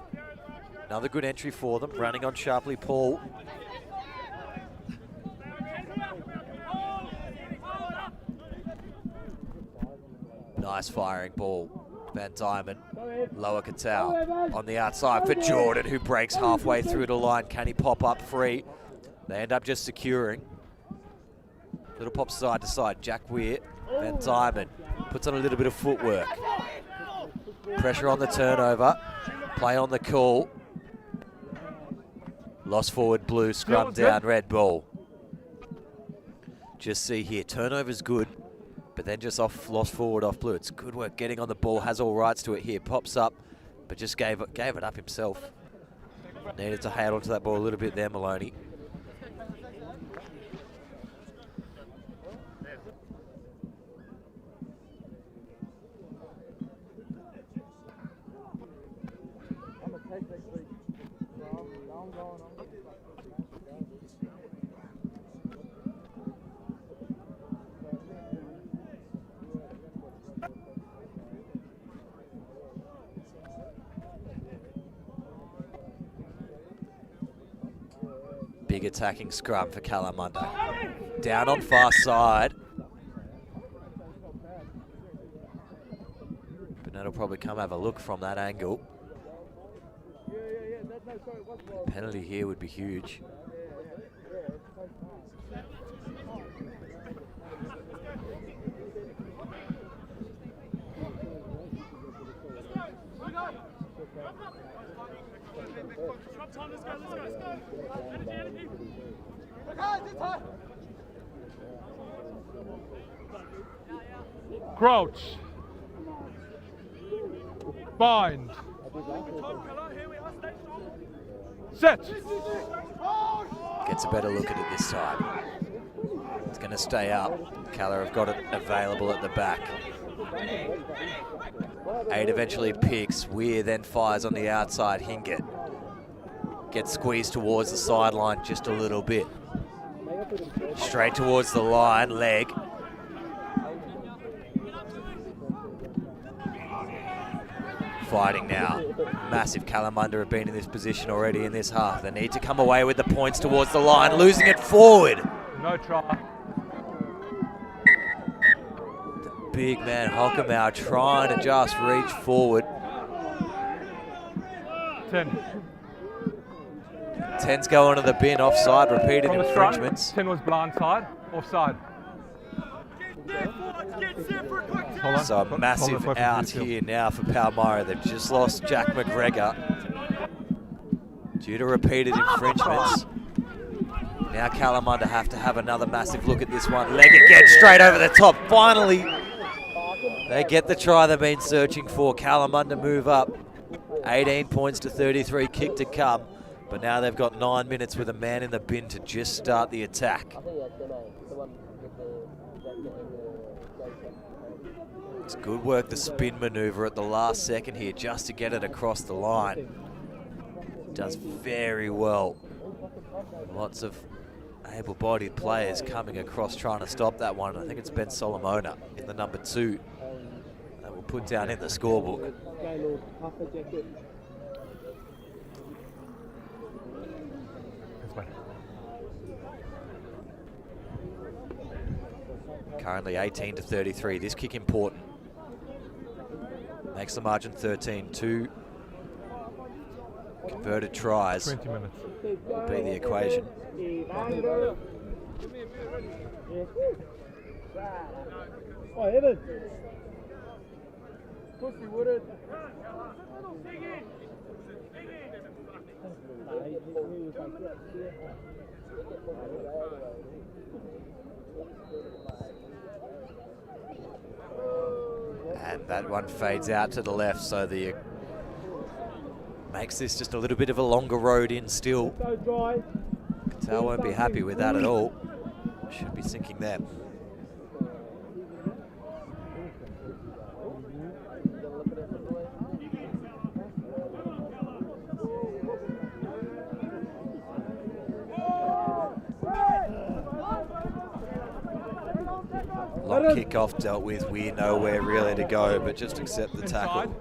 Another good entry for them, running on sharply Paul. Nice firing ball. Van Diemen, lower Katau. On the outside for Jordan, who breaks halfway through the line. Can he pop up free? They end up just securing. Little pop side to side. Jack Weir, Van Diemen puts on a little bit of footwork. Pressure on the turnover. Play on the call. Lost forward blue, scrum down, red ball. Just see here, turnover's good, but then just lost forward off blue. It's good work getting on the ball, has all rights to it here. Pops up, but just gave it up himself. Needed to hold onto that ball a little bit there, Maloney. Big attacking scrum for Kalamunda. Down on far side. But that'll probably come have a look from that angle. Penalty here would be huge. Crouch. Bind. Set. Gets a better look at it this time. It's going to stay up. Keller have got it available at the back. 8 eventually picks. Weir then fires on the outside. Hingett gets squeezed towards the sideline just a little bit. Straight towards the line, leg. Fighting now. Massive. Kalamunda have been in this position already in this half. They need to come away with the points towards the line, losing it forward. No try. The big man Hockamau trying to just reach forward. 10. 10's going to the bin, offside, repeated From the infringements. front, 10 was blind side, offside. Hold on. So a massive Hold on, out here now for Palmyra. They've just lost Jack McGregor due to repeated infringements. Now Kalamunda have to have another massive look at this one. Leg again, straight over the top. Finally, they get the try they've been searching for. Kalamunda move up. 18 points to 33, kick to come. But now they've got 9 minutes with a man in the bin to just start the attack. It's good work, the spin maneuver at the last second here just to get it across the line. Does very well. Lots of able-bodied players coming across trying to stop that one. I think it's Ben Solomona in the number 2 that will put down in the scorebook. Currently 18-33. This kick important. Makes the margin 13. 2 converted tries 20 minutes. will be the equation. Oh, Evan. Pussy wooded. And that one fades out to the left, so the makes this just a little bit of a longer road in still. Qatar won't be happy with that at all. Should be sinking them. Long kickoff dealt with. We're nowhere really to go, but just accept the tackle.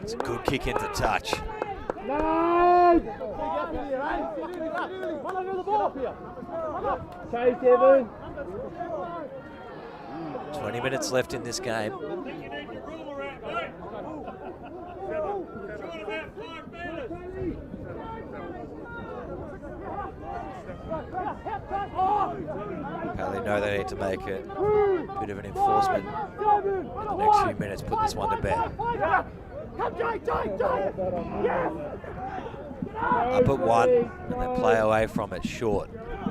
It's a good kick into touch. 20 minutes left in this game. They know they need to make it a bit of an enforcement in the next few minutes, put this one to bed. Up at 1 and then play away from it short.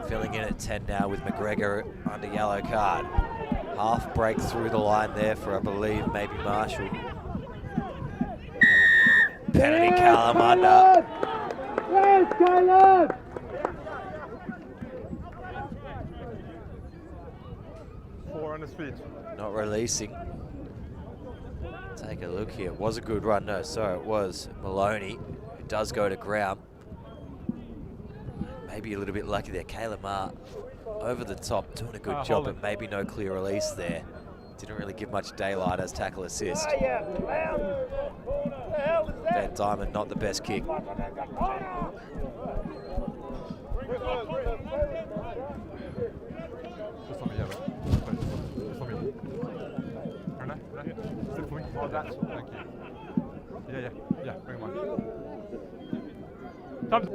Filling in at 10 now with McGregor under yellow card. Half break through the line there for, I believe, maybe Marshall. Penalty Kalamunda. Yes, Caleb! On his feet. Not releasing. Take a look here. It was a good run. No, sorry, it was Maloney. It does go to ground. Maybe a little bit lucky there. Kalamunda over the top, doing a good job, but maybe no clear release there. Didn't really give much daylight as tackle assist. Van Diamond, not the best kick. Just let me have it. Sit for me. Oh, that's thank you. Yeah, bring him on. Time.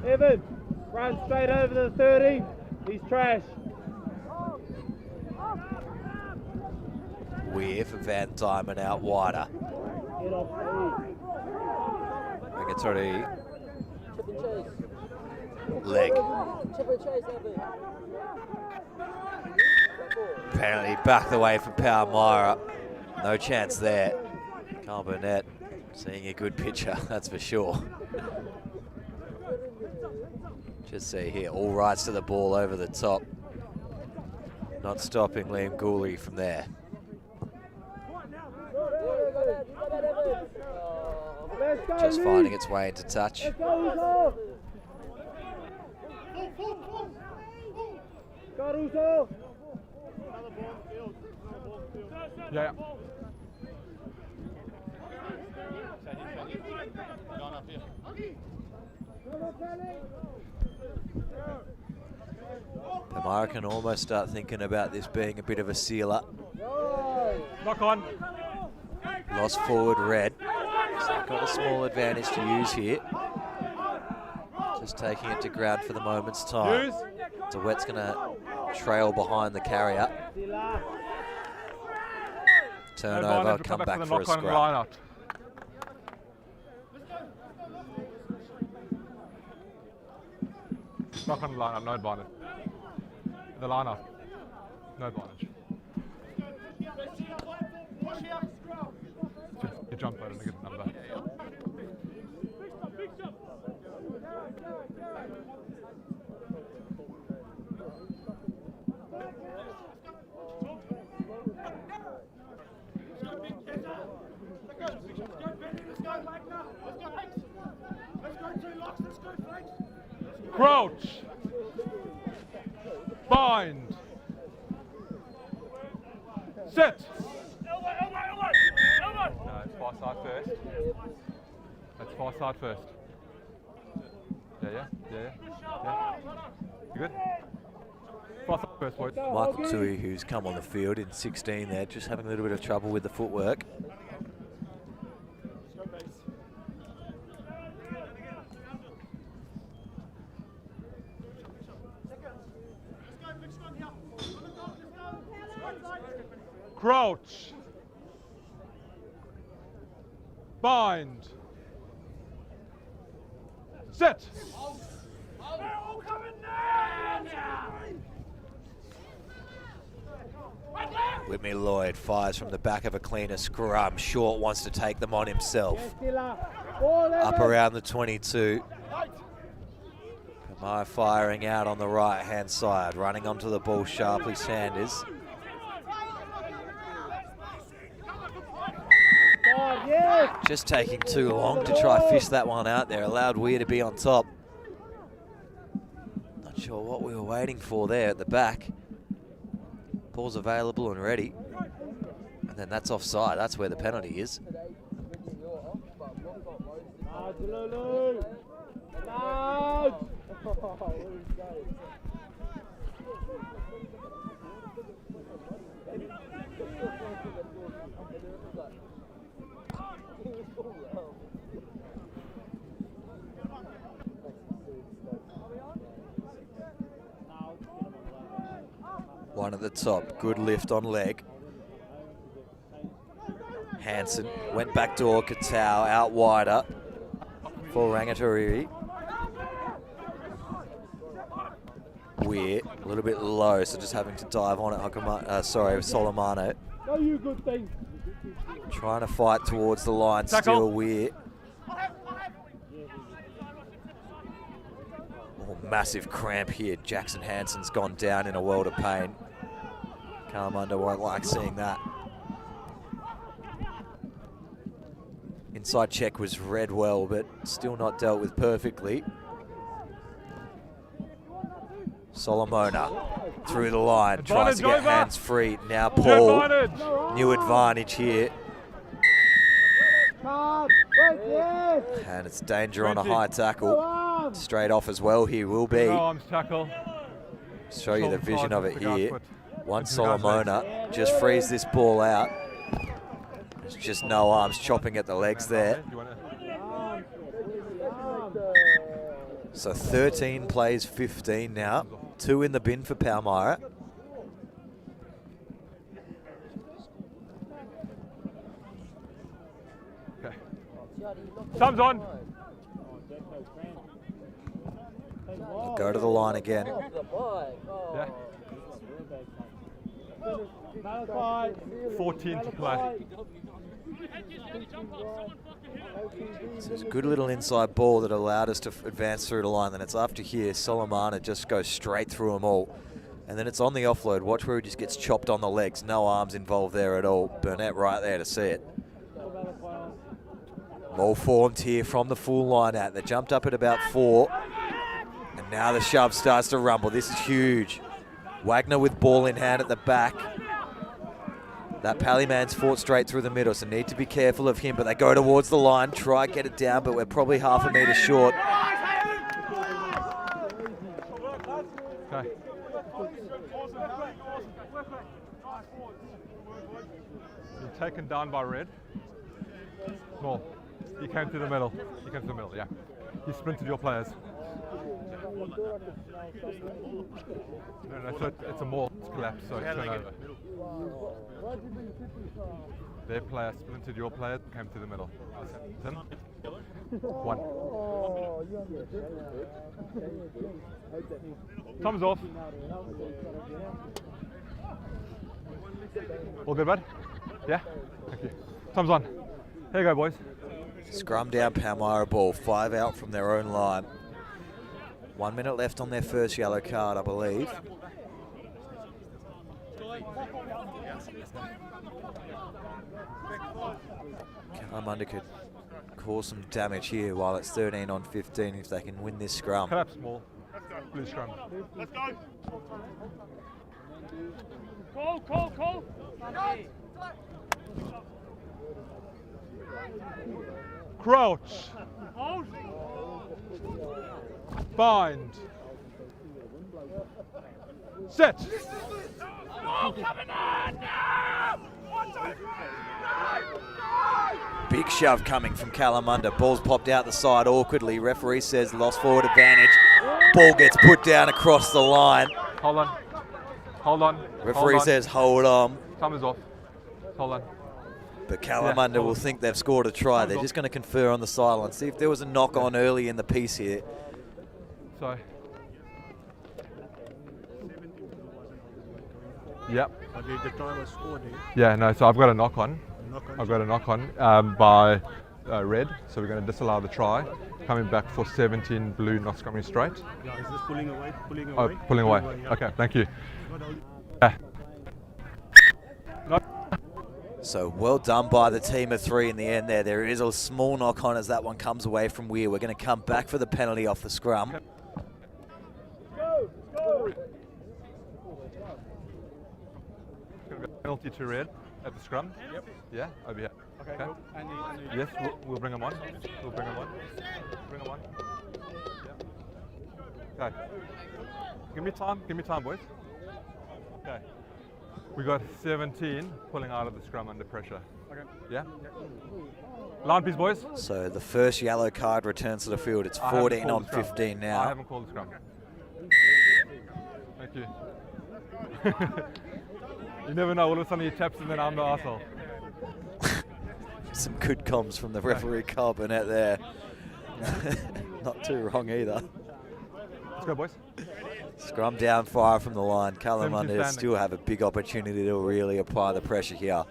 Evan, run straight over the 30. He's trash. Weir for Van Diamond out wider. Get off me. Rigatoni. Leg. Apparently back the way from Palmyra. No chance there. Carl Burnett seeing a good picture, that's for sure. Just see here, all rights to the ball over the top. Not stopping Liam Gooley from there. Just finding its way into touch. Yeah. Palmyra can almost start thinking about this being a bit of a sealer. Knock on. Lost forward red. So they've got a small advantage to use here. Just taking it to ground for the moment's time. So Wet's going to trail behind the carrier. Turnover, come back for a scrub. Knock on the line up, no advantage. The line up, no advantage. You jump over and get the number. Crouch. Bind. Sit! Elbow, elbow, elbow, elbow. No, it's far side first. That's far side first. Yeah. You good? Far side first, boys. Michael Tui, who's come on the field in 16 there, just having a little bit of trouble with the footwork. Crouch. Bind. Sit. Whitney Lloyd fires from the back of a cleaner scrum. Short wants to take them on himself. Up around the 22. Palmyra firing out on the right-hand side. Running onto the ball sharply, Sanders. Just taking too long to try fish that one out there. Allowed Weir to be on top. Not sure what we were waiting for there at the back. Ball's available and ready. And then that's offside. That's where the penalty is. One at the top, good lift on leg. Hansen went back door, Katau out wider for Rangitariri. Weir, a little bit low, so just having to dive on it. Solomano. Trying to fight towards the line, Tackle. still Weir. Oh, massive cramp here. Jackson Hansen's gone down in a world of pain. Kalamunda won't like seeing that. Inside check was read well, but still not dealt with perfectly. Solomona through the line, tries to get over. hands free. Now Paul, Advantage. new advantage here. And it's danger on a high tackle. Straight off as well here will be. No arms tackle. Show you the vision of it here. Foot. One Solomona just frees this ball out. There's just no arms chopping at the legs there. So 13 plays 15 now. 2 in the bin for Palmyra. Okay. Thumbs on. We'll go to the line again. Yeah. 14 to play. So it's a good little inside ball that allowed us to advance through the line. Then it's after here, Solomana just goes straight through them all. And then it's on the offload. Watch where he just gets chopped on the legs. No arms involved there at all. Burnett right there to see it. Ball formed here from the full line out. They jumped up at about 4. And now the shove starts to rumble. This is huge. Wagner with ball in hand at the back. That Pally man's fought straight through the middle, so need to be careful of him, but they go towards the line, try get it down, but we're probably half a metre short. Okay. You're taken down by red. Small. He came to the middle. He came to the middle, yeah. He sprinted your players. No, so it's a maul. It's collapsed, so it's turnover. Their player splintered your player, came to the middle. Tim? 1. Thumbs off. All good, bud? Yeah? Thank you. Thumbs on. Here you go, boys. Scrum down Palmyra ball, 5 out from their own line. 1 minute left on their first yellow card, I believe. Kalamunda could cause some damage here while it's 13 on 15 if they can win this scrum. Collapse small. Blue scrum. Let's go. Call. Crouch. Hold. Bind. Set. Oh, coming on! No! 1, 2, 3! Big shove coming from Kalamunda. Ball's popped out the side awkwardly. Referee says lost forward advantage. Ball gets put down across the line. Hold on. Referee says hold on. Time is off. Hold on. But Kalamunda will think they've scored a try. They're just going to confer on the sideline. See if there was a knock on early in the piece here. So. Yep. The try was scored here. Yeah, no, so I've got a knock on. I've got a knock on by red, so we're going to disallow the try. Coming back for 17 blue, not scrumming straight. Yeah, is this pulling away? Oh, pulling away. Yeah. Okay, thank you. Yeah. So well done by the team of 3 in the end there. There is a small knock on as that one comes away from Weir. We're going to come back for the penalty off the scrum. Penalty to red at the scrum. Yep. Yeah, over here. Okay. Yes, we'll bring them on. Bring them on. Yeah. Okay. Give me time, boys. Okay. We got 17 pulling out of the scrum under pressure. Okay. Yeah? Line piece, boys. So the first yellow card returns to the field. It's I haven't 14 called on the scrum. 15 I now. haven't called the scrum. Thank you. You never know, all of a sudden he taps and then I'm the arsehole. Some good comms from the referee, Carl Burnett there. Not too wrong either. Let's go, boys. Scrum down far from the line. 17 Kalamunda standing. still have a big opportunity to really apply the pressure here.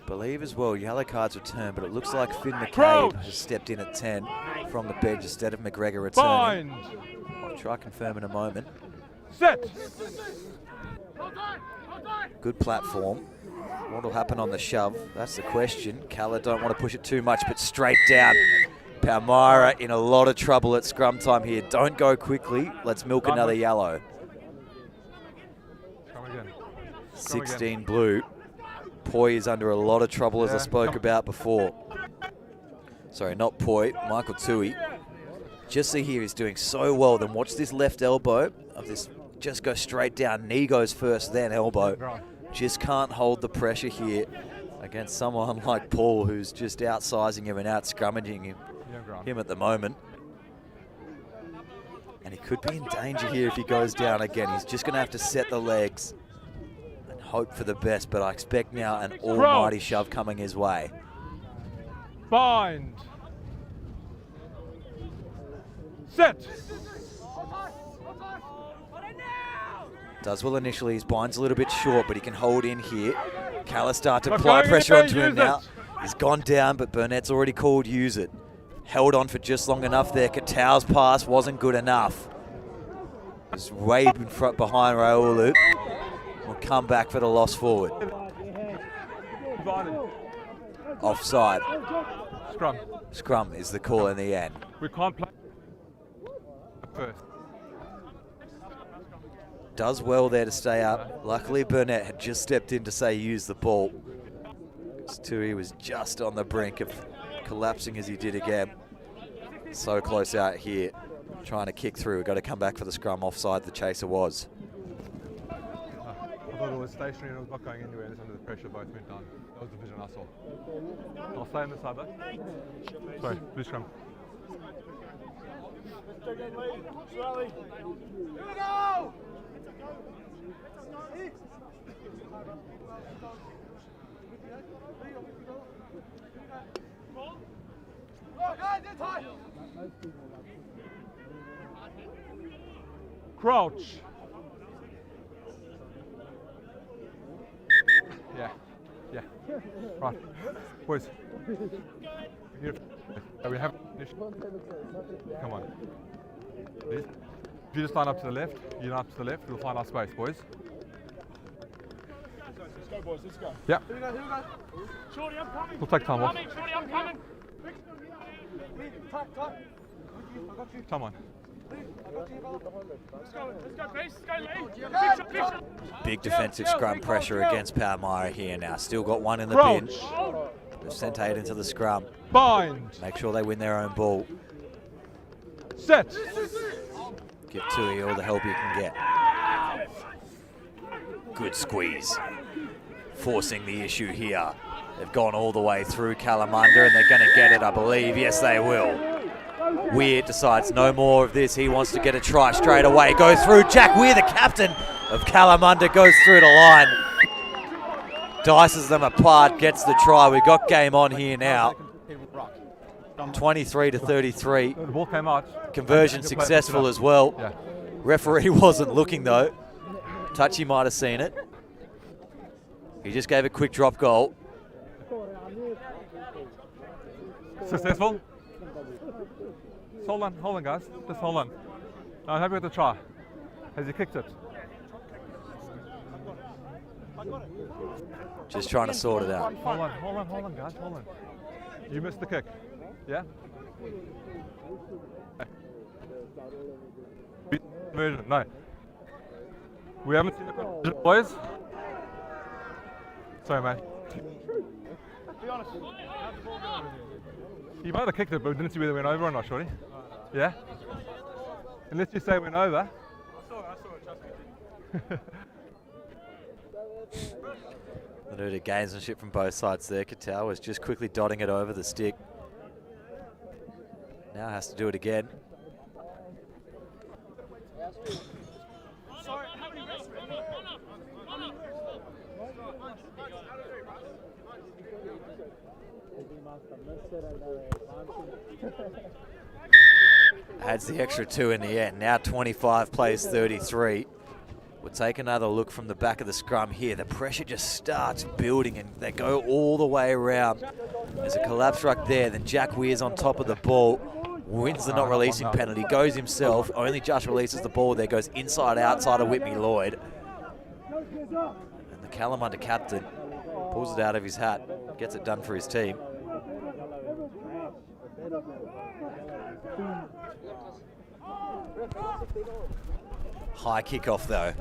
Believe as well, yellow cards return, but it looks like Finn McCabe has stepped in at 10 from the bench instead of McGregor returning. Bind. I'll try confirm in a moment. Set. Good platform. What will happen on the shove? That's the question. Kala don't want to push it too much, but straight down. Palmyra in a lot of trouble at scrum time here. Don't go quickly. Let's milk another yellow. Scrum again. 16 blue. Poi is under a lot of trouble, as I spoke about before. Sorry, not Poi, Michael Tui. Just see here, he's doing so well. Then watch this left elbow of this. Just go straight down. Knee goes first, then elbow. Just can't hold the pressure here against someone like Paul, who's just outsizing him and out-scrummaging him at the moment. And he could be in danger here if he goes down again. He's just going to have to set the legs and hope for the best, but I expect now an almighty shove coming his way. Bind. Set. Does well initially, his bind's a little bit short, but he can hold in here. Kala start to apply pressure onto him now. He's gone down, but Burnett's already called use it. Held on for just long enough there. Katau's pass wasn't good enough. Was way in front behind Raulu. Will come back for the loss forward. Offside. Scrum. Scrum is the call in the end. We can't play first. Does well there to stay up. Luckily Burnett had just stepped in to say use the ball. Tui was just on the brink of collapsing as he did again. So close out here. Trying to kick through. We've got to come back for the scrum. Offside the chaser was. I thought it was stationary and it was not going anywhere. Just under the pressure, both went down. That was the vision I saw. I'll stay on the side though. Sorry, blue scrum. Here we go! Crouch. Yeah. Right. Boys. We have finished. Come on. Please. If you just line up to the left, you line up to the left, we'll find our space, boys. Let's go, boys, let's go. Yeah. Here we go. Shorty, I'm coming. We'll take time off. Shorty, I'm coming. Come on. Let's go, Beast. Let's go, Lee. Big defensive scrum pressure against Palmyra here now. Still got one in the bin. Crouch. They've sent 8 into the scrum. Bind. Make sure they win their own ball. Set. Give Tui all the help you can get. Good squeeze. Forcing the issue here. They've gone all the way through Kalamunda and they're going to get it, I believe. Yes, they will. Weir decides no more of this. He wants to get a try straight away. Go through. Jack Weir, the captain of Kalamunda, goes through the line. Dices them apart, gets the try. We've got game on here now. 23-33. The ball came out. Conversion successful as well. Yeah. Referee wasn't looking though. Touchy might have seen it. He just gave a quick drop goal. Successful. Just hold on guys. Just hold on. I'm happy with the try. Has he kicked it? Just trying to sort it out. Hold on guys, hold on. You missed the kick. Yeah? Conversion, no. We haven't seen the conversion, boys. Sorry, mate. You might have kicked it, but we didn't see whether it went over or not, shorty. Yeah? Unless you say it went over. I saw it, trust me. A bit of gamesmanship from both sides there. Katal was just quickly dotting it over the stick. Now has to do it again. Sorry, how many rests? One up. Adds the extra 2 in the end. Now 25 plays 33. We'll take another look from the back of the scrum here. The pressure just starts building and they go all the way around. There's a collapse ruck there. Then Jack Weir's on top of the ball. Wins the not releasing penalty. Goes himself. Only just releases the ball there. Goes inside outside of Whitney Lloyd. And the Kalamunda captain pulls it out of his hat. Gets it done for his team. High kickoff though.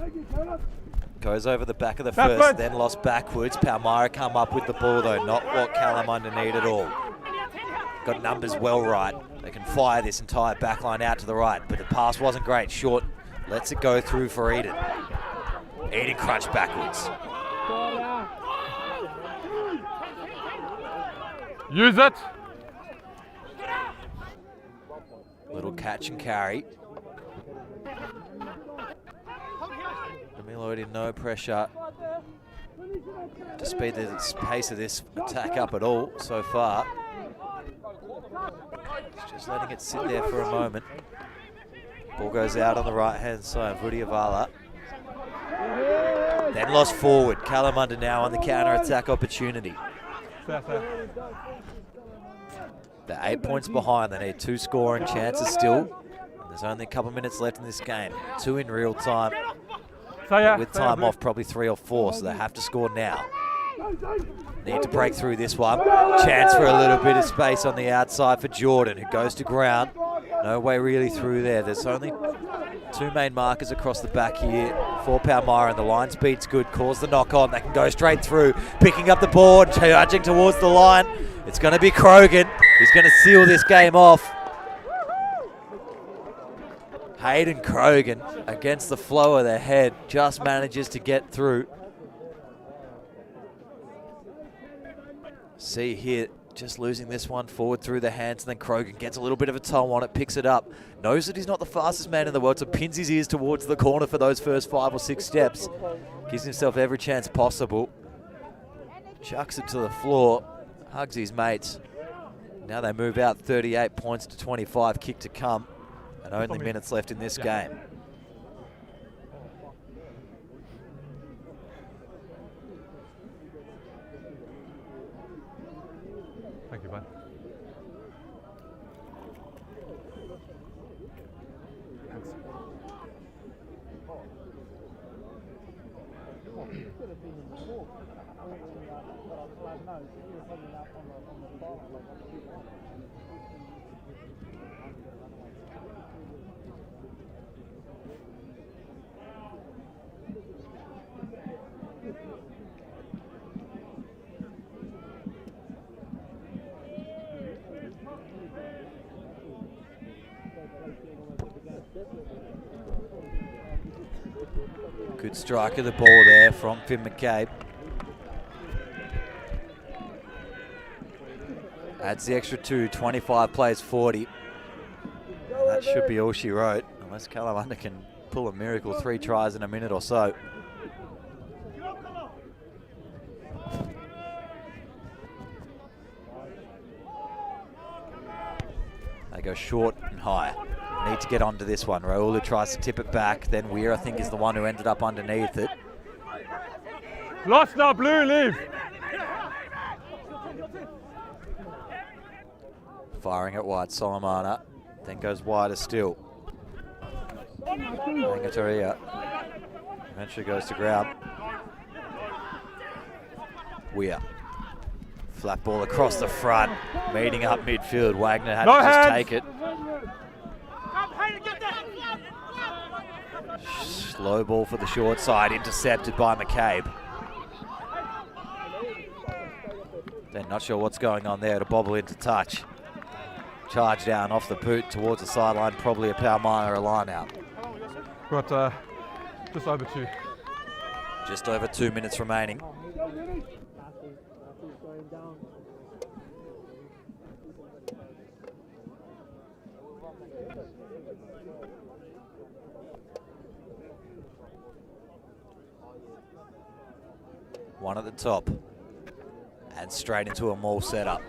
Goes over the back of the first, then lost backwards. Palmyra come up with the ball though, not what Kalamunda need at all. Got numbers well right. They can fire this entire back line out to the right, but the pass wasn't great. Short lets it go through for Eden. Eden crunched backwards. Use it. Little catch and carry. Lloyd in no pressure to speed the pace of this attack up at all so far. Just letting it sit there for a moment. Ball goes out on the right hand side. Vudiavala. Then lost forward. Kalamunda now on the counter attack opportunity. They're 8 points behind. They need 2 scoring chances still. And there's only a couple minutes left in this game. 2 in real time. With time off, probably 3 or 4, so they have to score now. Need to break through this one. Chance for a little bit of space on the outside for Jordan, who goes to ground. No way really through there. There's only 2 main markers across the back here for Palmyra, and the line speed's good. Calls the knock on. They can go straight through. Picking up the board, charging towards the line. It's going to be Krogan. He's going to seal this game off. Hayden Krogan against the flow of their head just manages to get through. See here, just losing this one forward through the hands, and then Krogan gets a little bit of a toe on it, picks it up, knows that he's not the fastest man in the world, so pins his ears towards the corner for those first 5 or 6 steps. Gives himself every chance possible. Chucks it to the floor, hugs his mates. Now they move out 38 points to 25, kick to come. And only minutes left in this game. Thank you, bud. Thanks. Good strike of the ball there from Finn McCabe. Adds the extra 2, 25 plays 40. And that should be all she wrote, unless Kalamunda can pull a miracle, 3 tries in a minute or so. They go short and high. Need to get onto this one. Raulu tries to tip it back. Then Weir, I think, is the one who ended up underneath it. Lost now, Blue, leave. Firing it wide, Solomana. Then goes wider still. Angatoria. Eventually goes to ground. Weir. Flat ball across the front. Meeting up midfield. Wagner had to just take it. Slow ball for the short side, intercepted by McCabe. Then not sure what's going on there to bobble into touch. Charge down off the boot towards the sideline, probably a Palmyra line out. Got just over 2. Just over 2 minutes remaining. One at the top. And straight into a maul setup.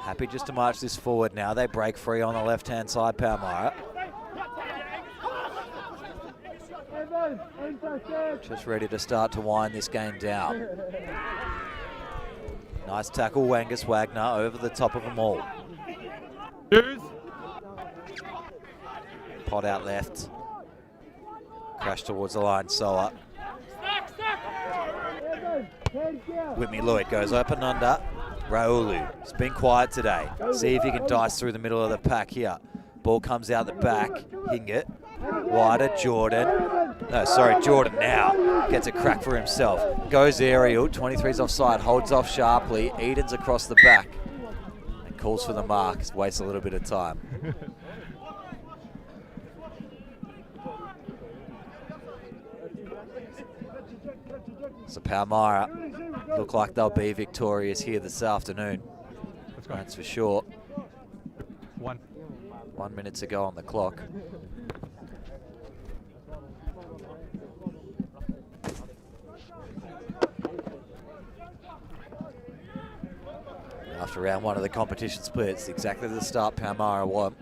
Happy just to march this forward now. They break free on the left-hand side, Palmyra. Just ready to start to wind this game down. Nice tackle, Wangus Wagner over the top of them all. Pot out left. Crash towards the line, Soa. Whitney Lloyd goes open under. Raulu, it's been quiet today. See if he can dice through the middle of the pack here. Ball comes out the back. Hingett. Wider, Jordan. No, sorry, Jordan now. Gets a crack for himself. Goes aerial, 23's offside, holds off sharply. Eden's across the back. And calls for the mark. Wastes a little bit of time. So Palmyra look like they'll be victorious here this afternoon. That's for sure. 1 minute to go on the clock. After round 1 of the competition splits, exactly the start Palmyra won.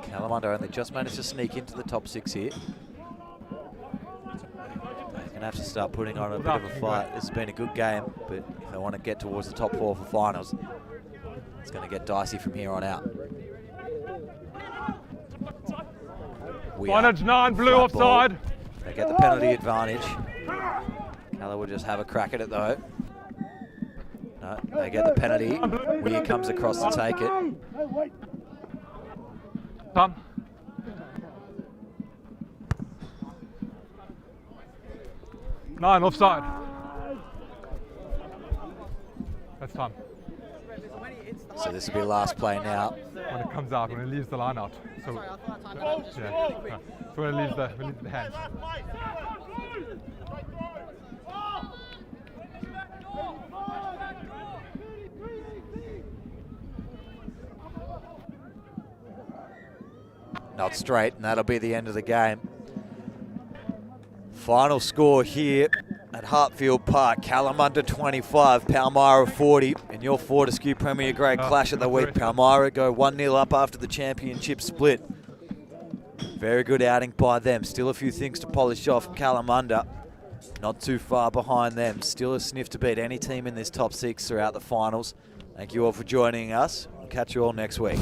Kalamunda only just managed to sneak into the top 6 here. Have to start putting on a bit of a fight. This has been a good game, but if they want to get towards the top 4 for finals, it's going to get dicey from here on out. Signage 9, Blue offside. They get the penalty advantage. Keller will just have a crack at it though. No, they get the penalty. Weir comes across to take it. Tom. Nine offside. That's time. So this will be last play now. When it comes out, when it leaves the line out. So, yeah. So when it leaves the hands. Not straight, and that'll be the end of the game. Final score here at Hartfield Park. Kalamunda 25, Palmyra 40. In your Fortescue Premier Grade clash of the week, Palmyra go 1-0 up after the championship split. Very good outing by them. Still a few things to polish off. Kalamunda not too far behind them. Still a sniff to beat any team in this top 6 throughout the finals. Thank you all for joining us. We'll catch you all next week.